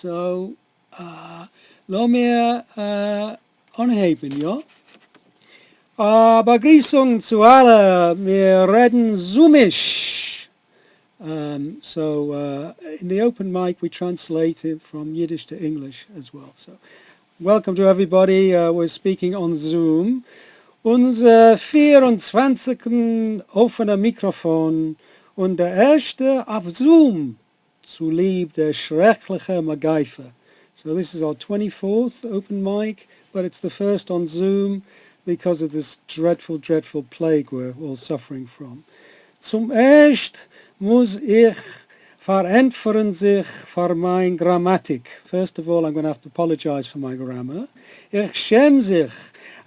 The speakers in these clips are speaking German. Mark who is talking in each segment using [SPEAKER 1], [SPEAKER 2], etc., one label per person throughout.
[SPEAKER 1] So, lo mehr anheben, ja? Begrüßung zu alle, wir reden Zoomisch. So in the open mic we translate it from Yiddish to English as well. So welcome to everybody, we're speaking on Zoom. Unser 24. offener Mikrofon und der erste auf Zoom zu lieb der schreckliche Magaifer. So this is our 24th open mic, but it's the first on Zoom because of this dreadful, dreadful plague we're all suffering from. Zum Erst muss ich verantworten sich für meine Grammatik. First of all, I'm going to have to apologize for my grammar. Ich schäme sich,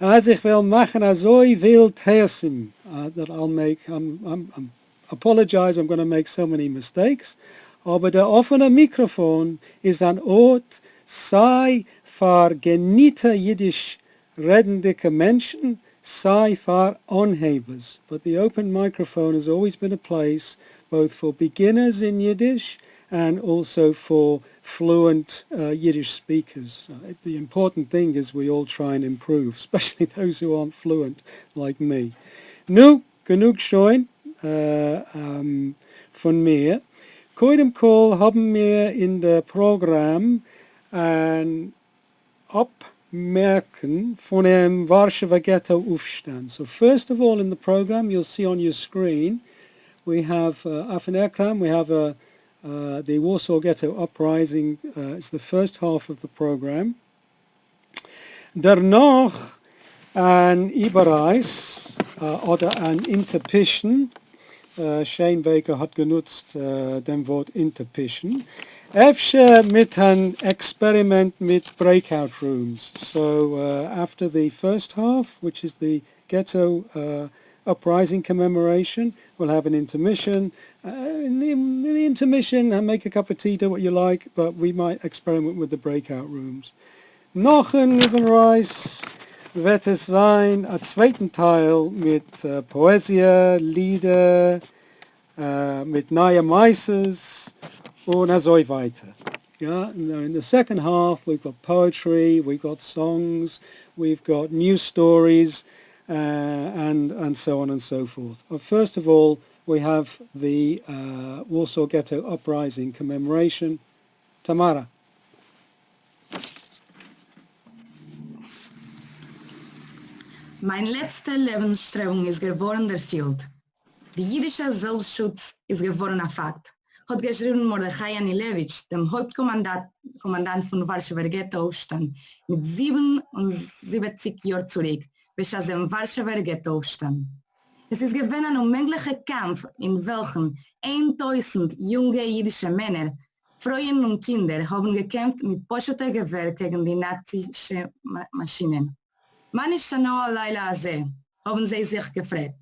[SPEAKER 1] als ich will machen so viel Tersim that I'll make. I'm apologize, I'm going to make so many mistakes. Aber der offene Mikrofon ist ein Ort, sei für geniete Jiddisch redende Menschen, sei für Anhebers. But the open microphone has always been a place both for beginners in Yiddish and also for fluent Yiddish speakers. The important thing is we all try and improve, especially those who aren't fluent like me. Nu, genug schon von mir. Koidem kol haben wir in der Programm ein Abmerken von dem Warsaw Ghetto Uprising. So first of all in the program you'll see on your screen we have auf an Ekran, we have the Warsaw Ghetto Uprising. It's the first half of the program. Danach ein Überreis oder ein Interpission. Shane Baker hat genutzt dem Wort Interpission. Efter mit ein Experiment mit breakout rooms. So after the first half, which is the Ghetto Uprising Commemoration, we'll have an intermission. In the intermission, make a cup of tea, do what you like, but we might experiment with the breakout rooms. Noch ein Überreis wird es sein, ein zweiten Teil mit Poesie, Lieder, mit neuen Meisters und so weiter. Yeah, in the second half we've got poetry, we've got songs, we've got news stories, and so on and so forth. First of all, we have the Warsaw Ghetto Uprising Commemoration. Tamara.
[SPEAKER 2] Mein letzte Lebensstrebung ist geworden erfüllt. Die jüdische Selbstschutz ist geworden ein Fakt. Hat geschrieben Mordechai Anilewitsch, dem Hauptkommandant von Warschauer Ghetto Uprising, mit 77 Jahren zurück, bis er dem Warschauer Ghetto Uprising. Es ist gewesen ein unmöglicher Kampf, in welchem 1000 junge jüdische Männer, Frauen und Kinder haben gekämpft mit poscheten Gewehr gegen die nazische Maschinen. Man ist schon noch Leila Azeh, haben sie sich gefragt.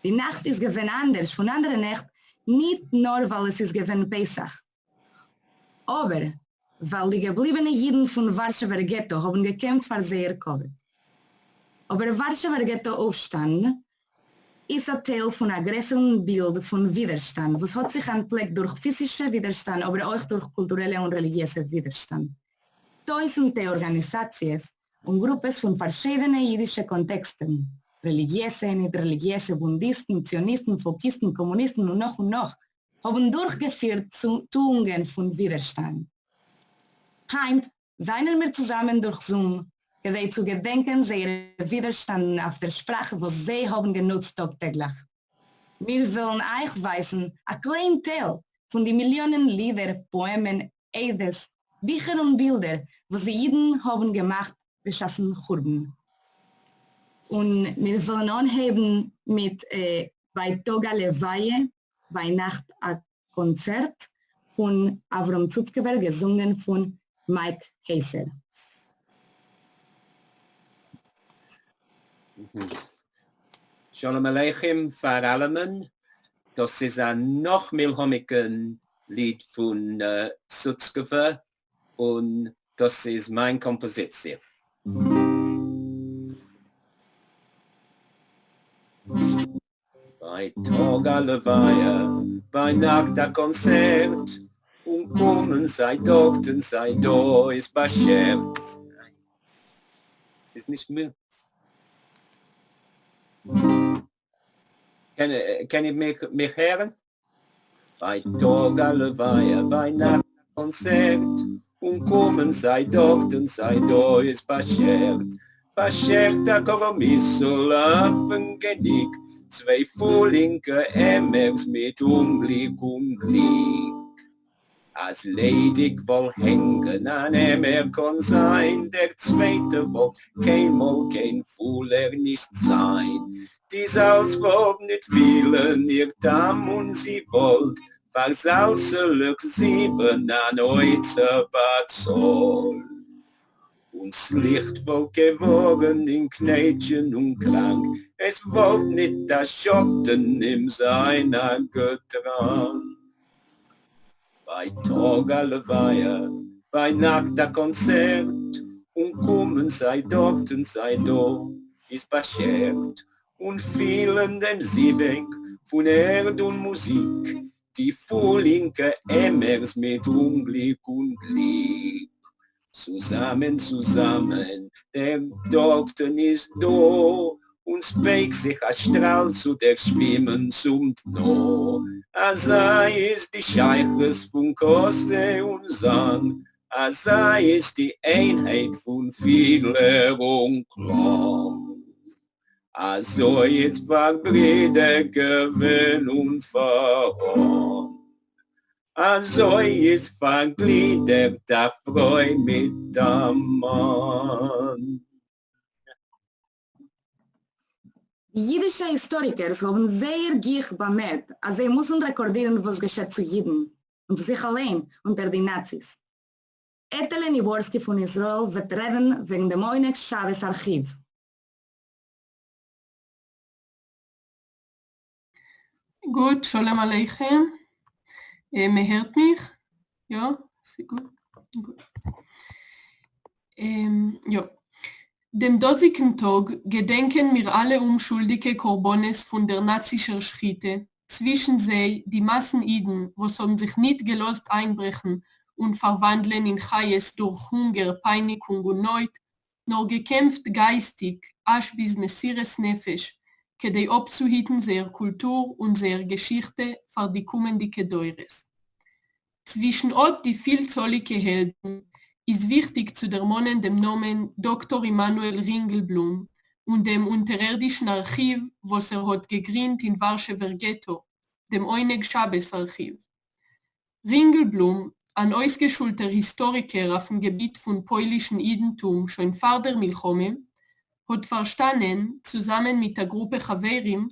[SPEAKER 2] Die Nacht ist gewesen anders von anderen Nacht, nicht nur weil es ist gewesen Pesach. Aber weil die gebliebenen Jiden von Warschauer Ghetto haben gekämpft für sehr Covid. Aber Warschauer Ghetto Uprising ist ein Teil von einem größeren Bild von Widerstand, was hat sich angelegt durch physische Widerstand, aber auch durch kulturelle und religiöse Widerstand. Tausende Organisationen und Gruppen von verschiedenen jüdischen Kontexten, religiöse, nicht-religiöse, Bundisten, Zionisten, Folkisten, Kommunisten und noch, haben durchgeführt zu Tugenden von Widerstand. Heint seien wir zusammen durch Zoom, gedei zu gedenken ihrer Widerstand auf der Sprache, was sie haben genutzt tagtäglich. Wir wollen euch weisen, ein kleines Teil von den Millionen Lieder, Poemen, Eides, Bücher und Bilder, was die Jiden haben gemacht, beschassen Churben. Und wir wollen anheben mit bei Toga Levaye, bei Nacht ein Konzert von Avram Zutzkever, gesungen von Mike Heiser.
[SPEAKER 3] Shalom Aleichem, Far Allemen. Das ist ein noch milhomigen Lied von Zutzkever und das ist meine Komposition. Bei Toga Levaye, bei Nacht ein Konzert und kommen sei dort und sei da, ist beschert. Ist nicht mehr. Kann ich mich hören? Bei Tag alle Weihe, bei Nacht Konzert und kommen sei dort und sei da, ist beschert. Beschert der Kompromisso laufen genick, zwei volllinke Emmers mit Unglück und Glück. Als ledig wohl hängen an Emmer kann sein, der zweite wohl kein Fuller nicht sein. Die Salz wohl nicht vielen, ihr Damm und sie wollt, versalzelig 7 an heute Bazol. Uns Licht wohl gewogen in Knätchen und krank, es wollt nicht das Schotten im seiner Gedrang. Bei Tag alle Weihe, bei Nacht der Konzert und kommen sei dort und sei da, ist beschert und vielen dem Siebeng von Erd und Musik, die volllinke Emmers mit Unglück und Glück. Zusammen, der Doktor ist da und speigt sich als Strahl zu der Schwimmen zum Dno. Sei ist die Scheiches von Koste und Sang, sei ist die Einheit von Fiedler und Klang. Also ist Brüder gewinn und verhorn. Also ist vergliedert der Freu mit dem Mann.
[SPEAKER 2] Die jüdische Historiker haben sehr gierig bemerkt, als sie müssen rekordieren, was geschieht zu Jiden und für sich allein unter den Nazis. Etele Niborski von Israel wird reden wegen dem Oinek Shabbos Archiv.
[SPEAKER 4] Gut, Shalom Aleichem. Man hört mich? Ja, sehr gut. Ja. Dem dosigen Tag gedenken wir alle unschuldige Korbones von der nazischen Schritte, zwischen sie die Massen-Iden, was haben sich nicht gelost einbrechen und verwandeln in Chayes durch Hunger, Peinigung und Neut, nur gekämpft geistig, asch bis Messires Nefesh, kedei abzuhitten seiner Kultur und seiner Geschichte vor die kommende Deures. Zwischen Ort die vielzollige Helden ist wichtig zu dermonen dem Namen Dr. Immanuel Ringelblum und dem unterirdischen Archiv, was hat gegründet in Warschauer Ghetto, dem Oinek Shabbos Archiv. Ringelblum, ein ausgeschulter Historiker auf dem Gebiet von polnischen Identum schon vor der Milchome, hat verstanden, zusammen mit der Gruppe Chaverim,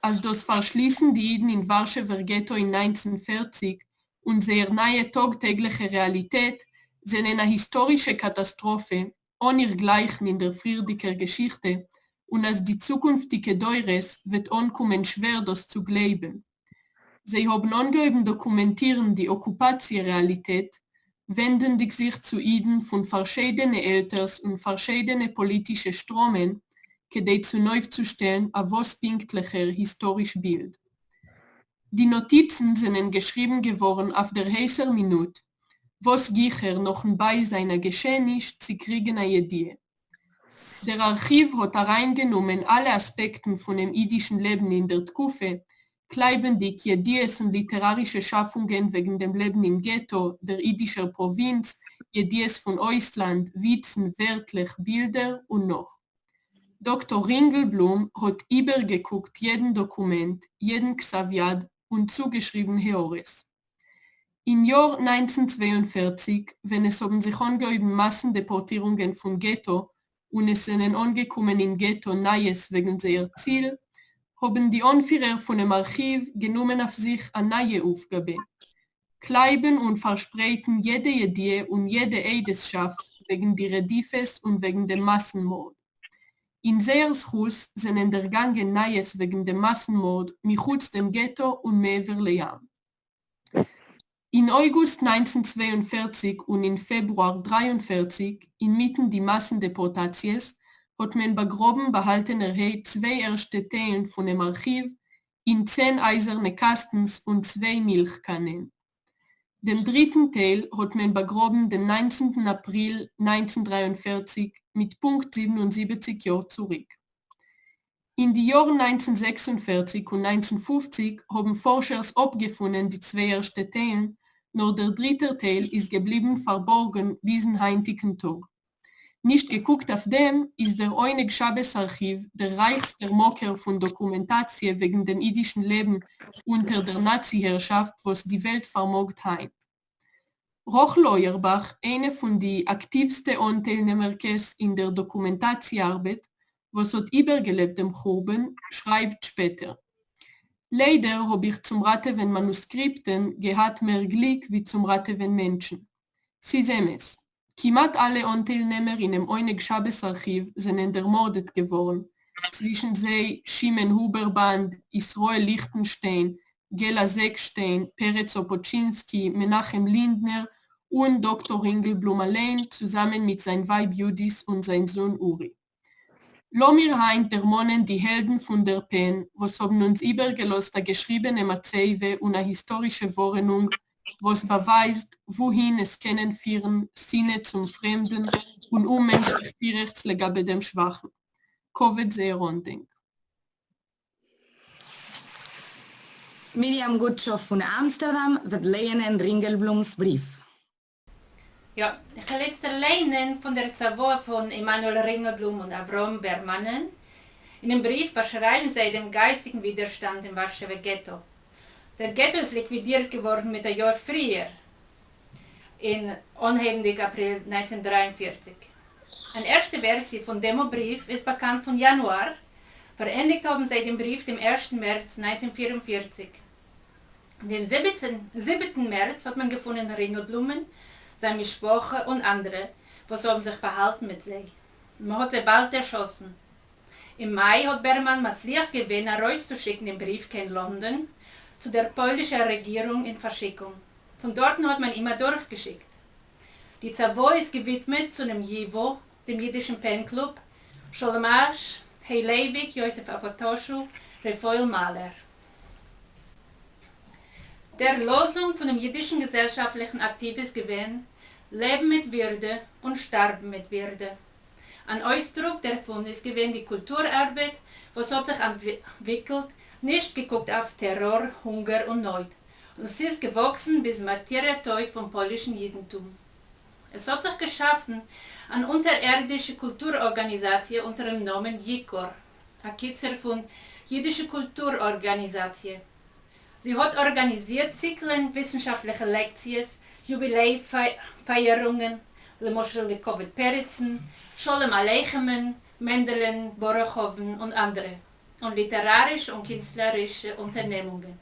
[SPEAKER 4] als das Verschließen die Iden in Warschauer Ghetto in 1940 und sehr nahe tagtägliche Realität sind eine historische Katastrophe, ohnegleichen in der früheren Geschichte, und als die zukünftige Deures wird ankommen schwer, das zu glauben. Sie haben angeheben dokumentieren die Okkupatierealität, wenden die sich zu Iden von verschiedenen Elters und verschiedenen politische Stromen, kedei zu neu zu stellen, a was pinktlicher historisch Bild. Die Notizen sind geschrieben geworden auf der heißer Minute, was Gicher noch bei seiner Geschehnis zu kriegen eine Idee. Der Archiv hat hereingenommen alle Aspekte von dem jüdischen Leben in der Tkufe, kleibendig Idees und literarische Schaffungen wegen dem Leben im Ghetto, der jüdischen Provinz, Idees von Ausland, Witzen, wörtlich, Bilder und noch. Dr. Ringelblum hat übergeguckt jeden Dokument, jeden Xaviad und zugeschrieben Heores. Im Jahr 1942, wenn es haben sich angehoben Massendeportierungen von Ghetto und es sind angekommen in Ghetto Neues wegen seiner Ziel, haben die Anführer von dem Archiv genommen auf sich eine neue Aufgabe. Kleiben und verspreiten jede Idee und jede Eidesschaft wegen der Redifes und wegen dem Massenmord. In Seerschuss sind entgangen Neues wegen dem Massenmord michutz dem Ghetto und mehr Lejam. In August 1942 und in Februar 1943, inmitten die Massendeportaties, hat man begroben behaltener zwei erste Teilen von dem Archiv in 10 eiserne Kastens und 2 Milchkannen. Dem dritten Teil hat man begraben den 19. April 1943 mit Punkt 77 Jahren zurück. In die Jahren 1946 und 1950 haben Forscher abgefunden die zwei ersten Teilen, nur der dritte Teil ist geblieben verborgen diesen heutigen Tag. Nicht geguckt auf dem ist der Oyneg-Shabbes-Archiv der reichste Mocker von Dokumentatie wegen dem jüdischen Leben unter der Nazi-Herrschaft, was die Welt vermogt hat. Roch-Leuerbach, eine von den aktivsten Anteilnehmerkes in der Dokumentatiearbeit, was hat übergelebt dem Churben, schreibt später. Leider habe ich zum Rateven Manuskripten gehabt mehr Glück wie zum Rateven Menschen. Sie sehen es. Kiemat alle Anteilnehmer in dem Oyneg-Shabbes-Archiv sind ermordet geworden. Zwischen sie Shimon Huberband, Israel Lichtenstein, Gela Seckstein, Peretz Opoczynski, Menachem Lindner und Dr. Ringelblum allein zusammen mit seinem Weib Judis und seinem Sohn Uri. Lomir hein termonen die Helden von der Pen, was haben uns übergelost eine geschriebene Mazeive und eine historische Warnung, was beweist, wohin es können führen, Sinne zum Fremden und unmenschlich Gerechtslega bei dem Schwachen. Covid sehr Ronding.
[SPEAKER 2] Miriam Gutschow von Amsterdam wird lehnen Ringelblums Brief.
[SPEAKER 5] Ja, ich will jetzt lehnen von der Zavo von Emanuel Ringelblum und Avrom Bermannen. In dem Brief beschreiben sie den geistigen Widerstand im Warschauer Ghetto. Der Ghetto ist liquidiert geworden mit einem Jahr früher, in unheimlich April 1943. Eine erste Version von dem Brief ist bekannt von Januar. Verändigt haben sie den Brief dem 1. März 1944. Dem 7. März hat man gefunden Ringelblumen, seine Mischproche und andere, was haben sich behalten mit sich. Man hat sie bald erschossen. Im Mai hat Berman Matzliach gewählt, rauszuschicken den Brief in London zu der polnischen Regierung in Verschickung. Von dort hat man immer durchgeschickt. Die Zavo ist gewidmet zu dem Jivo, dem jüdischen Penclub, Sholemash, Heilevik, Josef Apatoschu, Refoil Mahler. Der Losung von dem jüdischen gesellschaftlichen Aktivis gewesen, Leben mit Würde und Sterben mit Würde. Ein Ausdruck davon ist gewesen die Kulturarbeit, was hat sich entwickelt, nicht geguckt auf Terror, Hunger und Not. Und es ist gewachsen bis Martyrertag vom polnischen Judentum. Es hat sich geschaffen eine unterirdische Kulturorganisation unter dem Namen Ykor, ein Kitzel von Jüdische Kulturorganisation. Sie hat organisiert Zyklen wissenschaftliche Lektien, Jubiläumfeierungen, Lemoschel de Covid Peritzen, Scholem Aleichemen, Mendelen, Borochoven und andere, und literarische und künstlerische Unternehmungen.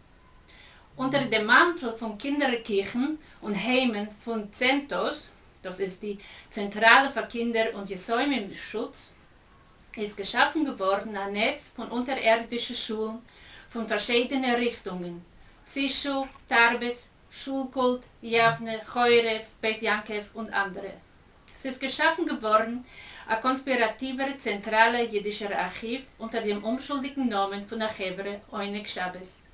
[SPEAKER 5] Unter dem Mantel von Kinderkirchen und Heimen von Zentos, das ist die Zentrale für Kinder- und Jesäumenschutz, ist geschaffen geworden ein Netz von unterirdischen Schulen von verschiedenen Richtungen. Zischu, Tarbes, Schulkult, Javne, Choirev, Besjankev und andere. Es ist geschaffen geworden ein konspirativer zentraler יידישער Archiv unter dem unschuldigen Namen von Achevre Oyneg-Shabbes.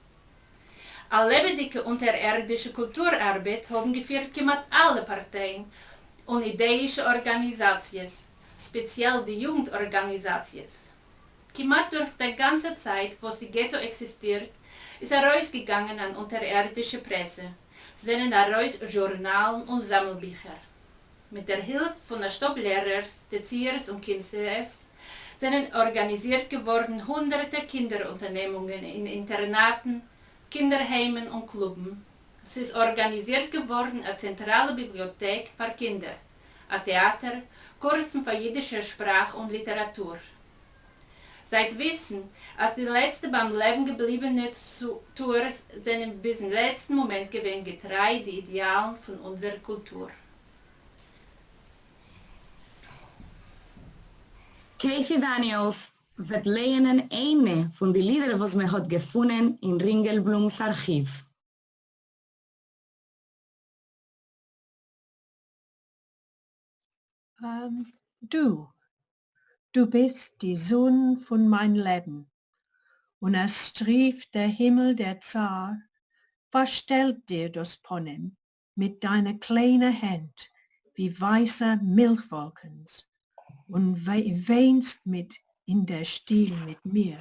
[SPEAKER 5] Eine lebendige unterirdische Kulturarbeit haben geführt gemacht alle Parteien und ideische Organisationen, speziell die Jugendorganisationen. Gemacht durch die ganze Zeit, wo die Ghetto existiert, ist herausgegangen an unterirdische Presse, sind heraus Journalen und Sammelbücher. Mit der Hilfe von der Stopplehrers, Erziehers und Künstlers sind organisiert geworden hunderte Kinderunternehmungen in Internaten, Kinderheimen und Cluben. Es ist organisiert geworden eine zentrale Bibliothek für Kinder, ein Theater, Kursen für jüdische Sprache und Literatur. Seit Wissen, als die letzten beim Leben gebliebenen Tours sind bis zum letzten Moment gewesen getreu die Idealen von unserer Kultur.
[SPEAKER 2] Casey Daniels wird lehnen eine von den Liedern, was man hat gefunden in Ringelblums Archiv.
[SPEAKER 6] Du bist die Sonne von mein Leben, und es strieft der Himmel der Zar, was stellt dir das Ponnen? mit deiner kleinen Hand wie weiße Milchwolkens und weinst mit in der Stil mit mir.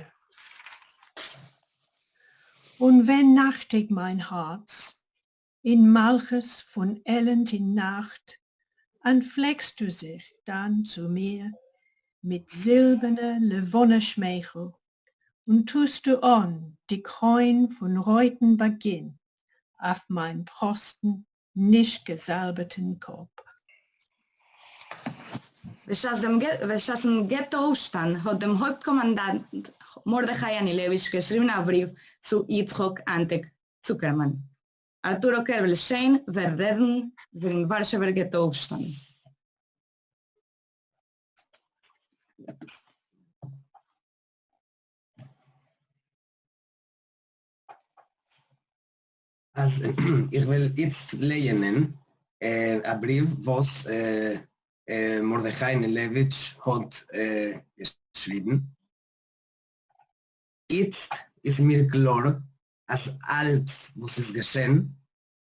[SPEAKER 6] Und wenn nachtig mein Herz in Malches von Elend in Nacht, anfleckst du sich dann zu mir mit silberner Levonne Schmeichel und tust du an die Kräun von Reuten Beginn auf mein Posten nicht gesalberten Kopf.
[SPEAKER 2] ושאס im Ghetto-Aufstand hat dem Hauptkommandant Mordechai Anilewitsch geschrieben einen Brief zu Yitzchok Antek Zuckermann. Arturo Kerbel-Schein wird reden für den Warschauer Ghetto-Aufstand.
[SPEAKER 7] Also, ich will jetzt lesen einen Brief, was Mordechai Anilewitsch hat geschrieben. Jetzt ist mir klar, als alles, was ist geschehen,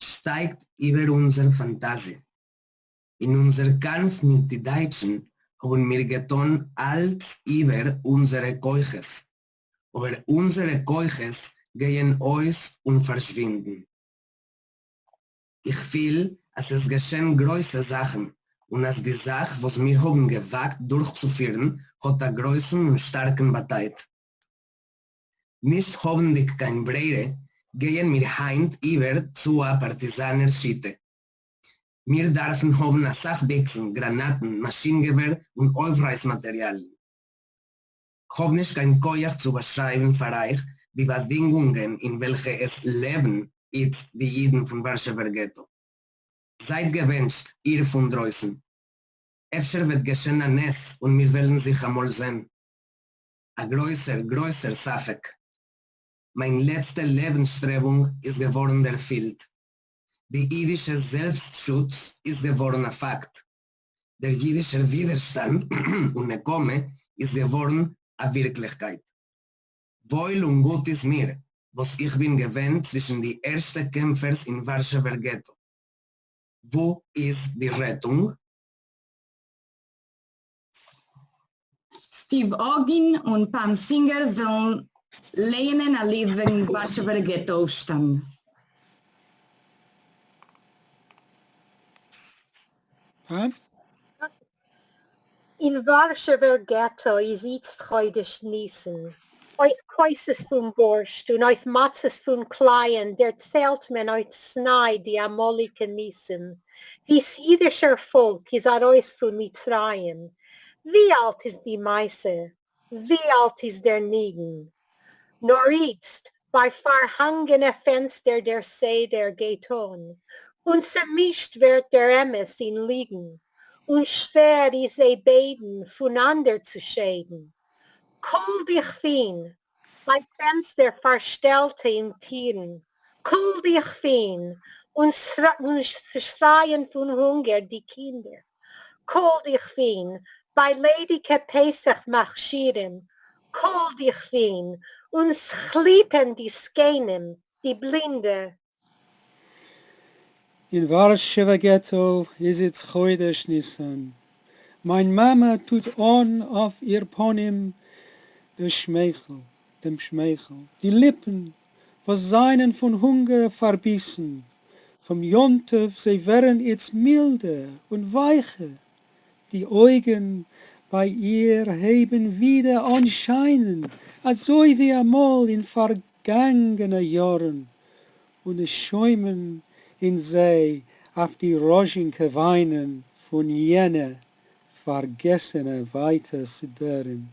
[SPEAKER 7] steigt über unsere Fantasie. In unserem Kampf mit den Deutschen haben wir getan alles über unsere Keuches. Aber unsere Keuches gehen aus und verschwinden. Ich fühle, dass es geschehen große Sachen und dass die Sache, was wir haben gewagt durchzuführen, hat eine große und starke Bataille. Nicht hoffentlich kein Brehre, gehen wir heint über zu einer Partisanerschitte. Wir dürfen haben eine Sachwechsel, Granaten, Maschinengewehr und Aufreißmaterialien. Ich habe nicht kein Koyach zu beschreiben für euch die Bedingungen, in welche es leben jetzt die Jiden von Warschauer Ghetto. Seid gewünscht, ihr von draußen. Öfter wird geschehen ein Ness und wir wollen sich einmal sehen. Ein größer Safek. Meine letzte Lebensstrebung ist geworden erfüllt. Der jüdische Selbstschutz ist geworden ein Fakt. Der jüdische Widerstand und Nekome ist geworden eine Wirklichkeit. Wohl und gut ist mir, was ich bin gewähnt zwischen die ersten Kämpfers in Warschauer Ghetto. Wo ist die Rettung?
[SPEAKER 2] Steve Ogin und Pam Singer sollen lehnen ein Lied wegen Warschauer Ghetto-Aufstand.
[SPEAKER 1] Huh?
[SPEAKER 8] In Warschauer Ghetto is iets Chodesh Nissen. Uit Koises von Borscht und uit Matzes von Kleien, der zählt men uit Snai die Amolike Nissen. Dies יידישער Volk is arois von Mitzrayim. Wie alt ist die Meise? Wie alt ist der Nigen? Nor jetzt, bei verhangene Fenster der See der Ghetton, und zermischt wird der Emes in Liegen, und schwer ist beiden voneinander zu scheiden. Kol dich fin, bei Fenster verstellte in Tieren, kol dich fin, und schreien von Hunger die Kinder. Kol dich fin, bei ledige Pesach Machschiren, kol dich fin, und schliepen die Skenen, die Blinde.
[SPEAKER 1] In Warschauer Ghetto is it Chodesh Nisan. Mein Mama tut on auf ihr Ponym dem Schmeichel. Die Lippen, was seinen von Hunger verbissen. Vom Jontef, sie wären jetzt milde und weiche. Die Augen bei ihr heben wieder anscheinen, als so wie einmal in vergangenen Jahren. Und es schäumen in sie auf die Roschenke weinen von jener vergessene weiter Sideren.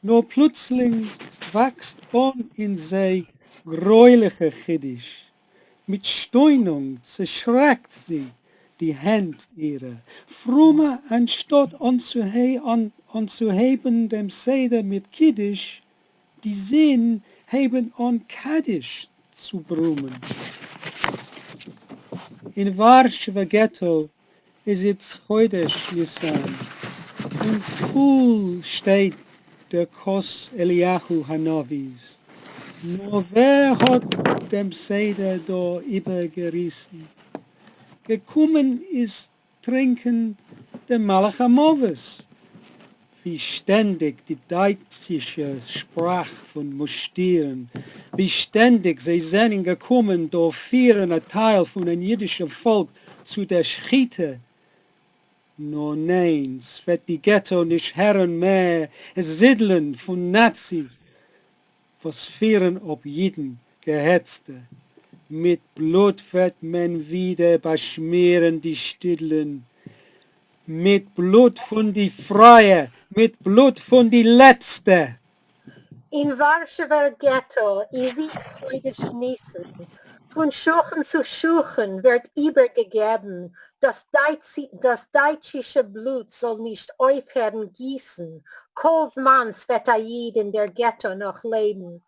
[SPEAKER 1] Nur plötzlich wächst an in sie gräuliche Jiddisch. Mit Steunung zerschreckt sie die Hand ihre. Frumme anstatt anzuheben dem Seder mit Kiddisch, die Sinn heben an Kaddisch zu brummen. In Warschauer Ghetto ist es Chodesh Nisan und cool steht der Kos Eliyahu Hanavis. Nur wer hat dem Seder da übergerissen? Gekommen ist trinken der Malachamowes. Wie ständig die deutsche Sprache von Mustieren, wie ständig sie sind gekommen, da führen ein Teil von einem jüdischen Volk zu der Schiete. Nur nein, es wird die Ghetto nicht hören mehr, es Siddeln von Nazis, was führen ob jeden Gehetzte. Mit Blut wird man wieder beschmieren die Stillen. Mit Blut von die Freie, mit Blut von die Letzte.
[SPEAKER 8] In Warschauer Ghetto ist es heute Schnissen. Von Schuchen zu Schuchen wird übergegeben, das deutsche Blut soll nicht aufhören gießen. Kolsmanns wird in der Ghetto noch leben.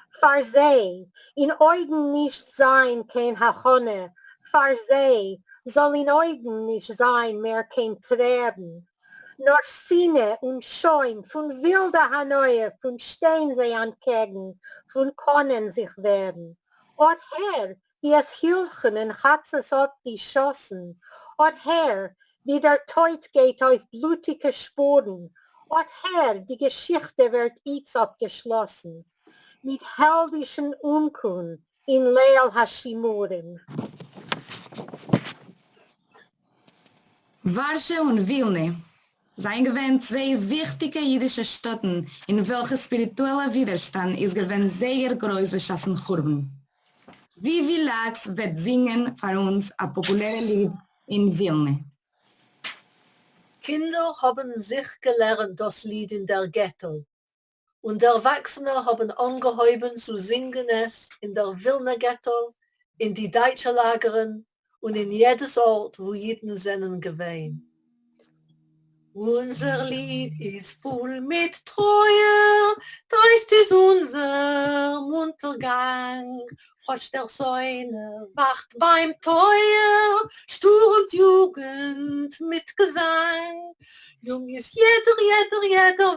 [SPEAKER 8] Farsei, in Augen nicht sein kein Hachone. Farsei, soll in Augen nicht sein mehr kein Tränen. Nur Sinne und Scheun von wilder Hanoi, von stehen sie an Kegen, von können sich werden. Und Herr, wie es Hilchen und hat es auf die Schossen. Und Herr, wie der Teut geht auf blutige Spuren. Und Herr, die Geschichte wird jetzt abgeschlossen. Mit heldischen Umkun in Leil Hashimurim.
[SPEAKER 2] Warschau und Wilna seien gewähnt zwei wichtige jüdische Städten, in welcher spiritueller Widerstand ist gewähnt sehr groß beschaffen Churben. Wie Lax wird singen für uns ein populäres Lied in Wilna.
[SPEAKER 9] Kinder haben sich gelernt das Lied in der Ghetto. Und Erwachsene haben angehäuben zu singen es in der Wilna Ghetto, in die deutschen Lagern und in jedes Ort, wo jeden Sennen gewähnt. Unser Lied ist voll mit Treue, dreist ist unser Untergang. Trotz der Säune wacht beim Teuer, stürmt Jugend mit Gesang. Jung ist jeder,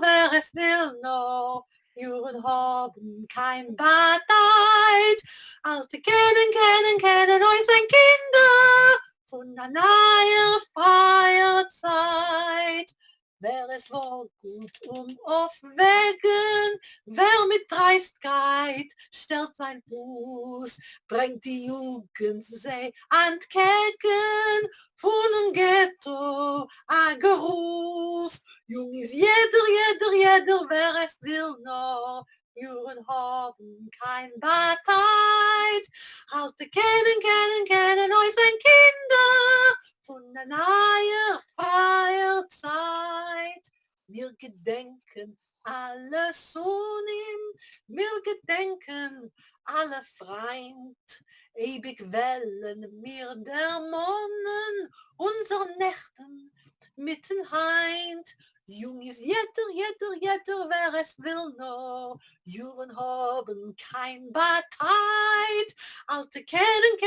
[SPEAKER 9] wer es will noch. Jungen haben kein Badeit. Alte kennen euch sein Kinder von einer freier Zeit. Wer es wohl gut aufwägen, wer mit Dreistkeit stellt sein Fuß, bringt die Jugend sie an Kecken von dem Ghetto a Gruß. Jung ist jeder, wer es will noch. Jungen haben kein Badeit. Alte kennen euch sein Kinder von einer freier Zeit. Wir gedenken alle Sohnim, wir gedenken alle Freind. Ewig wellen wir der Monnen unser Nächten mitten heint. Jung ist jeder, wer es will noch. Jungen haben kein Badeit. Alte kennen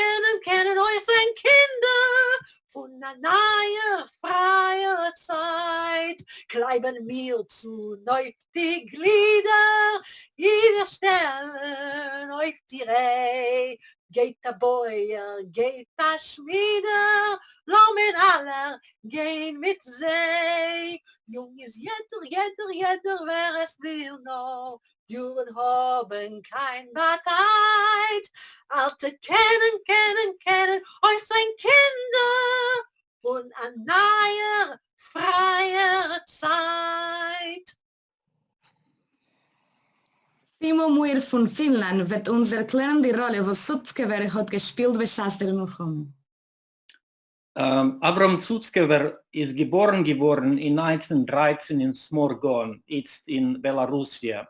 [SPEAKER 9] euch sein Kinder von einer freier Zeit. Kleiben mir zu neu die Glieder, jeder stellen euch die Reh. Gätא Bäuer, Gätã Schmieder, Lomen aller gehen mit See. Jung ist jeder, wer es will noch. Jungen haben kein Badeit. Alte kennen euch sein Kinder von einer freier Zeit.
[SPEAKER 2] Timo Muir von Finnland wird uns erklären die Rolle, die Sutzgewehr hat gespielt bei Schaster Milchome.
[SPEAKER 10] Avram Sutzkever ist geboren in 1913 in Smorgon, jetzt in Belarusia,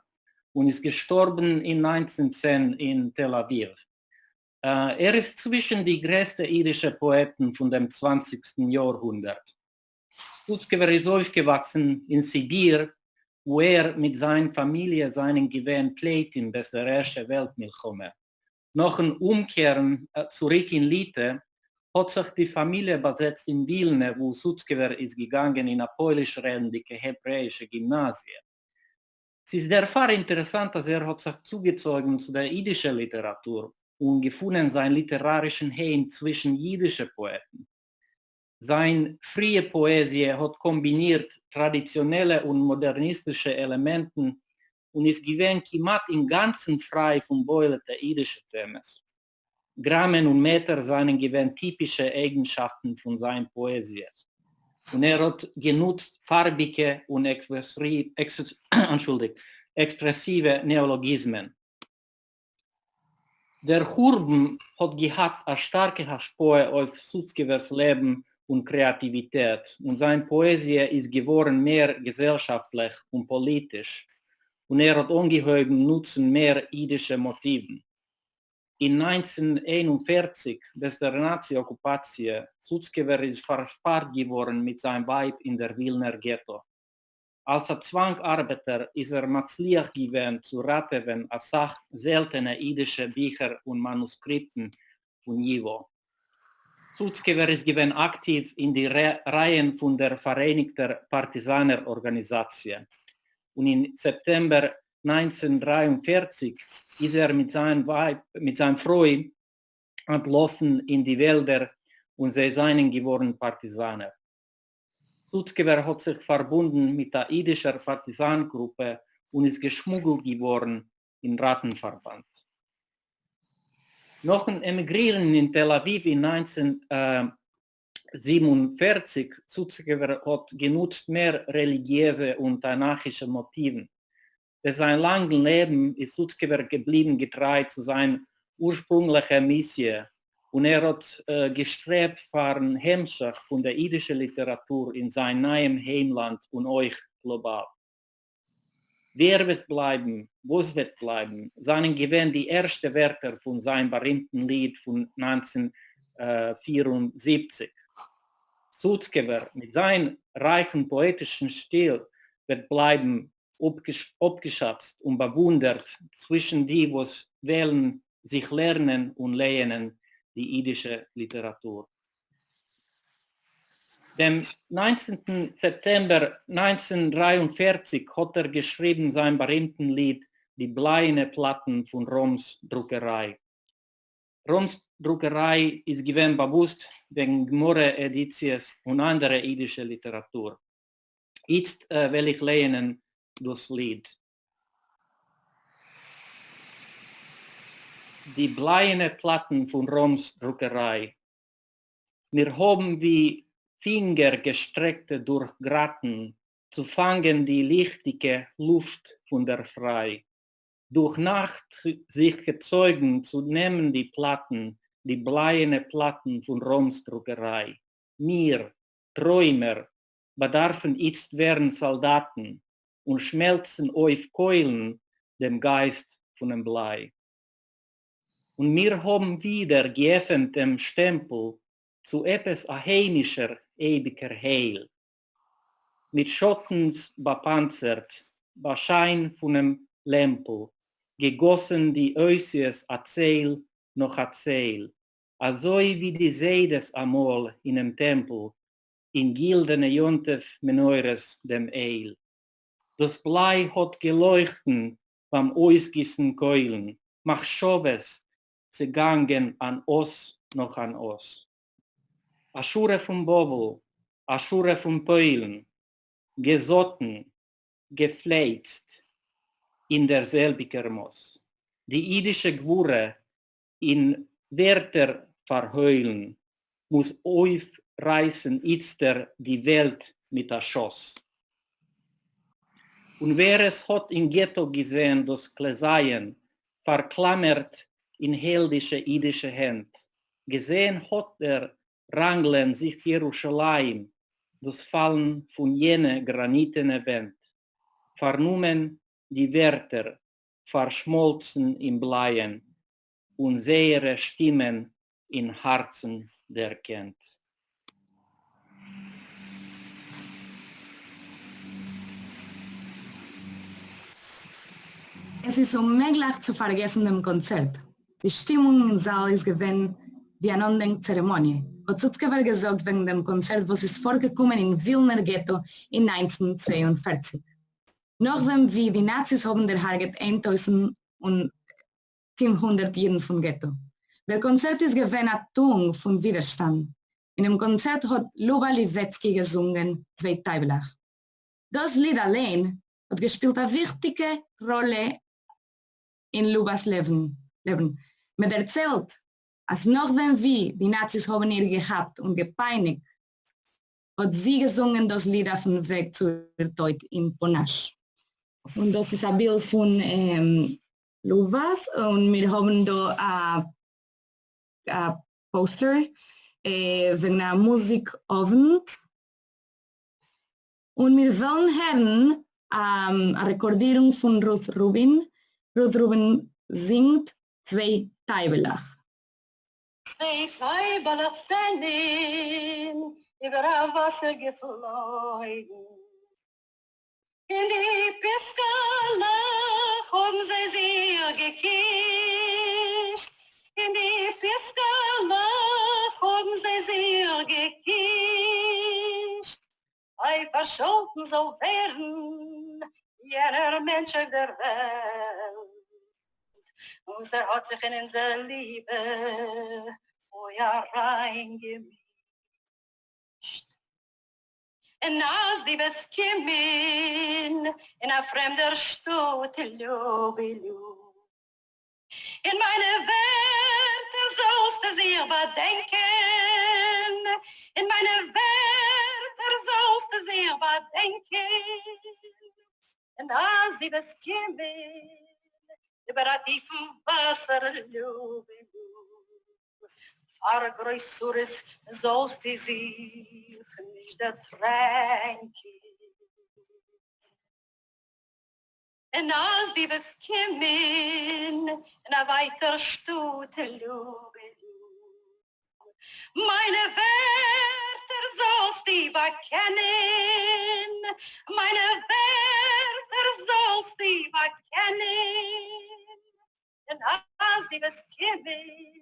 [SPEAKER 10] und ist gestorben in 1910 in Tel Aviv. Ist zwischen die größten jüdischen Poeten von dem 20. Jahrhundert. Sutzkever ist aufgewachsen in Sibir, wo mit seiner Familie seinen Gewinn Pleiten bis der ersten Weltmilchome. Nach dem Umkehren zurück in Lite hat sich die Familie besetzt in Wilna, wo Sutzkever ist gegangen in eine polisch-redendige hebräische Gymnasie. Es ist der interessant, dass hat sich zugezogen zu der jiddischen Literatur und gefunden seinen literarischen Heim zwischen jiddischen Poeten. Seine frühe Poesie hat kombiniert traditionelle und modernistische Elementen und ist gewesen kimat im Ganzen frei von beuleten jiddischen Themen. Grammen und Meter seien gewesen typische Eigenschaften von seiner Poesie. Und hat genutzt farbige und expressive Neologismen. Der Churben hat gehabt eine starke Haspur auf Sutzgewehrs Leben und Kreativität und seine Poesie ist geworden mehr gesellschaftlich und politisch und hat ungeheuben Nutzen mehr jiddische Motiven. In 1941, bis der Nazi-Okkupation, Sutzgewehr ist verspart geworden mit seinem Weib in der Wilner Ghetto. Als Zwangarbeiter ist matzliach gewesen zu raten, als seltene jiddische Bücher und Manuskripten von Jivo. Sutzgewehr ist gewesen aktiv in die Reihen von der Vereinigten Partisanerorganisation. Und im September 1943 ist mit seinem Freund entlaufen in die Wälder und sie seien geworden Partisaner. Sutzgewehr hat sich verbunden mit der יידישער Partisanengruppe und ist geschmuggelt geworden in Rattenverband. Nach dem Emigrieren in Tel Aviv in 1947 Sutzgewehr hat genutzt mehr religiöse und tanachische Motiven. Für sein langes Leben ist Sutzgewehr geblieben getreu zu seiner ursprünglichen Mission und hat gestrebt für ein Hemmschach von der jiddischen Literatur in seinem neuen Heimland und euch global. Wer wird bleiben? Was wird bleiben? Seien gewesen die ersten Wörter von seinem berühmten Lied von 1974. Sutzgewehr mit seinem reichen poetischen Stil wird bleiben abgeschätzt und bewundert zwischen die, was wählen, sich lernen und lehnen die jiddische Literatur. Dem 19. September 1943 hat geschrieben sein berühmten Lied Die bleine Platten von Roms Druckerei. Roms Druckerei ist gewesen bewusst wegen Gmorre-Editions und andere jiddische Literatur. Jetzt will ich lehnen das Lied. Die bleine Platten von Roms Druckerei. Wir haben wie Finger gestreckte durch Gratten zu fangen die lichtige Luft von der Frei. Durch Nacht sich gezeugen zu nehmen die Platten, die bleine Platten von Roms Druckerei. Wir, Träumer, bedarfen jetzt werden Soldaten und schmelzen auf Keulen dem Geist von dem Blei. Und wir haben wieder geöffnet dem Stempel zu etwas heimischer, ewiger Heil. Mit Schottens bepanzert, bei Schein von einem Lämpel, gegossen die Ösies Erzähl noch Erzähl, also wie die Seides amol in dem Tempel, in gildene Jontef Meneures dem Eil. Das Blei hat geleuchten beim Ausgissen Keulen, mach Schoves, sie gangen an Os noch an Os. Aschure vom Bovel, Aschure vom Peulen, gesotten, gefleizt in derselbiger Moos. Die jiddische Gwure in Wörter verheulen, muss aufreißen itzter die Welt mit der Schoss. Und wer es hat im Ghetto gesehen, das Kleseien, verklammert in heldische jiddische Hände, gesehen hat rangeln sich Jerusalem, das Fallen von jene granitene Wand, vernommen die Wörter, verschmolzen im Bleien und sähere Stimmen in Herzen der kennt.
[SPEAKER 2] Es ist unmöglich zu vergessen dem Konzert. Die Stimmung im Saal ist gewesen wie eine Andenkzeremonie. Hat Sutzgewehr gesagt wegen dem Konzert, was ist vorgekommen in Wilner Ghetto in 1942. Nachdem wie die Nazis haben der Harget 1500 Juden von Ghetto. Der Konzert ist gewesen eine Tung von Widerstand. In dem Konzert hat Luba Liwecki gesungen, 2 Teiblach. Das Lied allein hat gespielt eine wichtige Rolle in Lubas Leben. Man erzählt, als nachdem wie die Nazis haben ihr gehabt und gepeinigt, hat sie gesungen das Lied auf dem Weg zur Tod in Ponash. Und das ist ein Bild von Lubas und wir haben da ein Poster wegen einer Musikabend. Und wir wollen hören eine Rekordierung von Ruth Rubin. Ruth Rubin singt 2 Teiblach.
[SPEAKER 11] 2 Teiblach sind über das Wasser geflogen. In die Piskala haben sie sich gekischt. In die Piskala haben sie sich gekischt. Ei verscholten soll werden jener Mensch der Welt. Und hat sich in unsere Liebe reingemischt. Und als die beskimen in a fremder Stadt, Lubilu. In meine Werte sollst du sie überdenken. In meine Werte sollst du sie überdenken. Und als die beskimen über a tiefen Wasser, Lubilu. Größeres sollst du sich nicht ertränken. Und als die beskimen in a weiter Stute meine Werte sollst du bekennen, meine Werte sollst du bekennen. Und als die beskimen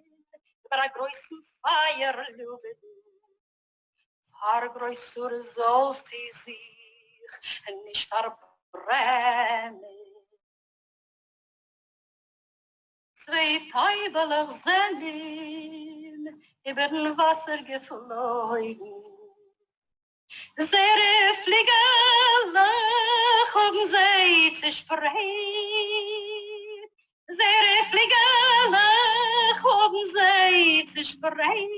[SPEAKER 11] über a größten Feier lübe du. Größer sollst du sich nicht verbrennen. 2 Teiblach sind über den Wasser geflogen. Sehr Fliegerlach haben sie zersprengt. Sehr Fliegerlach haben sie zersprengt.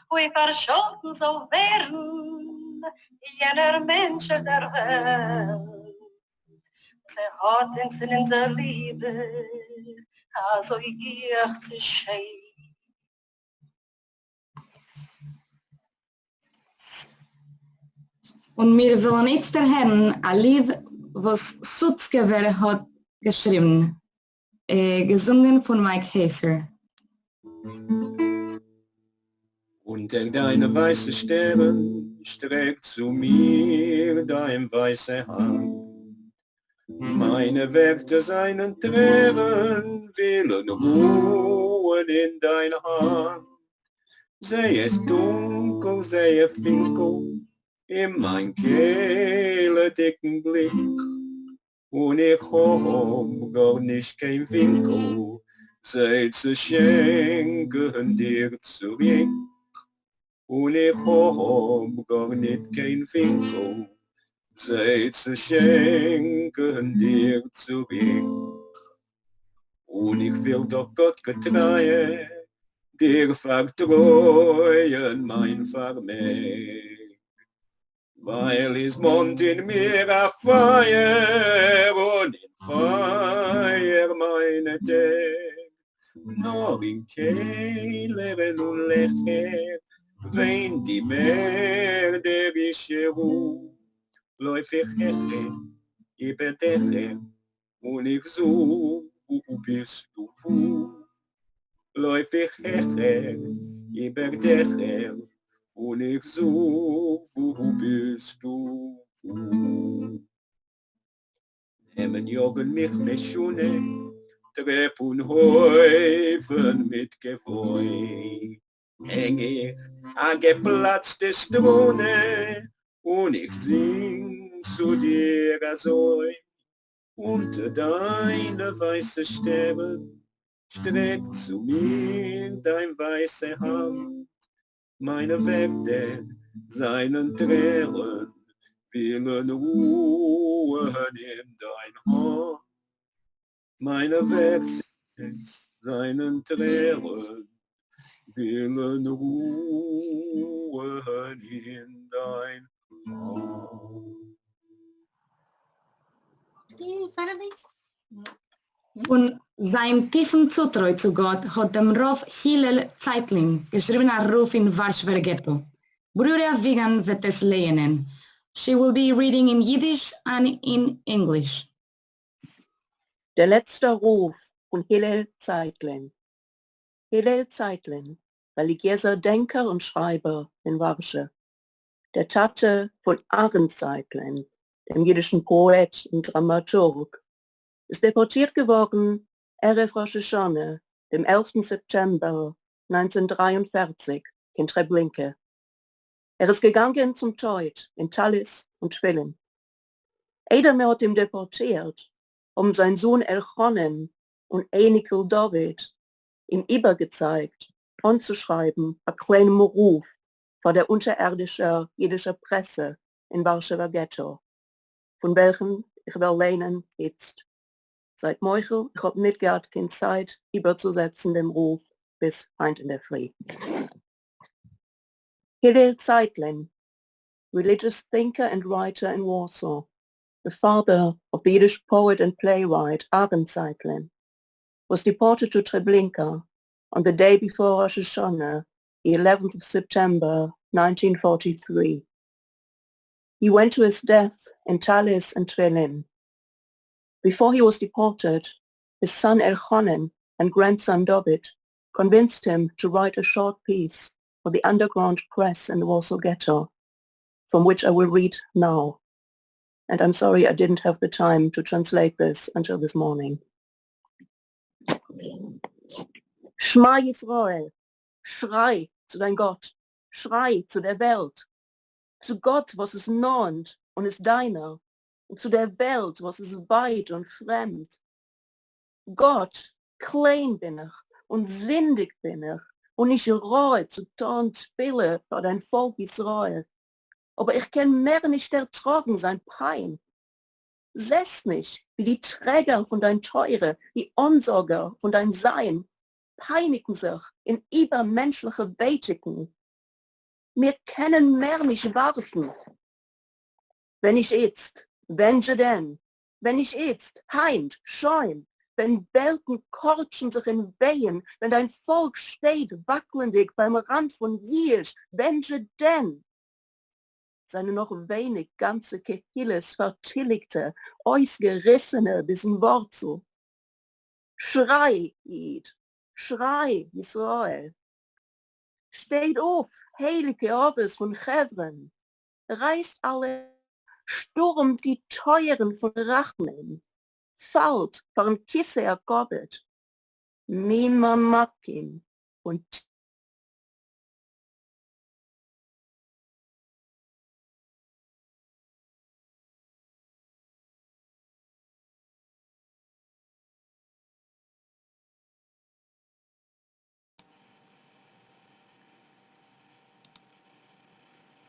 [SPEAKER 11] Wie verscholten soll werden jener Mensch der Welt. Sie hat uns in unserer Liebe also giert sich schön.
[SPEAKER 2] Und wir wollen jetzt hören ein Lied, was Sutzgewehr hat geschrieben, gesungen von Mike Hazer.
[SPEAKER 3] Unter deine weiße Stirn streckt zu mir dein weiße Hand. Meine Werte seinen Tränen willen ruhen in deiner Hand. Sei es dunkel, sei es finkel, in mein Kehle dicken Blick. Und ich hab gar nicht kein Winkel, sei zu schenken dir zurück. Und ich hab gar nicht kein Winkel, sei zu schenken dir zurück. Und ich will doch Gott getreue, dir vertreuen mein Vermerk. Weil es Mond in mir a Feier und in Feier meine Tag. Nur in Kehlern und Lächeln, wenn die Meer der יידישער läuft ich heche, über Dächer, und ich such, wo bist du wo? Läuft ich heche, über Dächer, und ich such, wo bist du wo? Nehmen Jürgen mich mit Schuhe, Trepp und Häufen mit Gewoi. Häng ich an geplatzte Strune, und ich sing zu dir azoi, unter deine weiße Stern, streckt zu mir dein weiße Hand, meine Werte seinen Tränen willen ruhen in dein Hand, meine Werte seinen Tränen willen ruhen in dein
[SPEAKER 2] Und sein tiefen Zutreu zu Gott hat dem Rav Hillel Zeitling geschrieben einen Ruf in Warsaw Ghetto. Brüder Vigan wird es lernen. She will be reading in Yiddish and in English.
[SPEAKER 12] Der letzte Ruf von Hillel Zeitling. Hillel Zeitling, religiöser Denker und Schreiber in Warschau. Der Tate von Aaron Zeitling, dem jiddischen Poet und Dramaturg, ist deportiert geworden, Erev Rosh Hashanah, dem 11. September 1943 in Treblinka. Er ist gegangen zum Tod in Talis und Twillen. Edamer hat ihn deportiert, sein Sohn Elchonen und Enkel David ihm übergezeigt, anzuschreiben, ein kleinen Ruf vor der unterirdischen jiddischer Presse in Warschauer Ghetto, von welchem ich will lernen jetzt. Seit Michael, ich habe nicht gehabt, keine Zeit, überzusetzen dem Ruf bis heint in der Früh. Hillel Zeitling, religious thinker and writer in Warsaw, the father of the Yiddish poet and playwright Aaron Zeitling, was deported to Treblinka on the day before Rosh Hashanah, the 11th of September 1943. He went to his death in Talis and Tvillin. Before he was deported, his son Elchonen and grandson David convinced him to write a short piece for the underground press in the Warsaw Ghetto, from which I will read now. And I'm sorry I didn't have the time to translate this until this morning. Shema Yisrael, schrei zu dein Gott, schrei zu der Welt, zu Gott, was es nahend und ist deiner, und zu der Welt, was es weit und fremd. Gott, klein bin ich und sündig bin ich und ich rohe zu tun Spille für dein Volk Israel. Aber ich kann mehr nicht ertragen sein Pein. Sess nicht, wie die Träger von dein Teure, die Unsorger von dein Sein, peinigen sich in übermenschliche Betiken. Wir können mehr nicht warten. Wenn ich jetzt, wenn je denn, wenn ich jetzt, heint, scheun, wenn Welten kortschen sich in Wehen, wenn dein Volk steht wackelendig beim Rand von Jisch, wenn je denn, seine noch wenig ganze Kehilles vertilligte, ausgerissene bis in Wurzel. Schrei, Yid, schrei, Israel. Steht auf, heilige Oves von Chevron, reißt alle, stürmt die Teuren von Rachmen, fallt von Kisse ergobet, Mima Makim und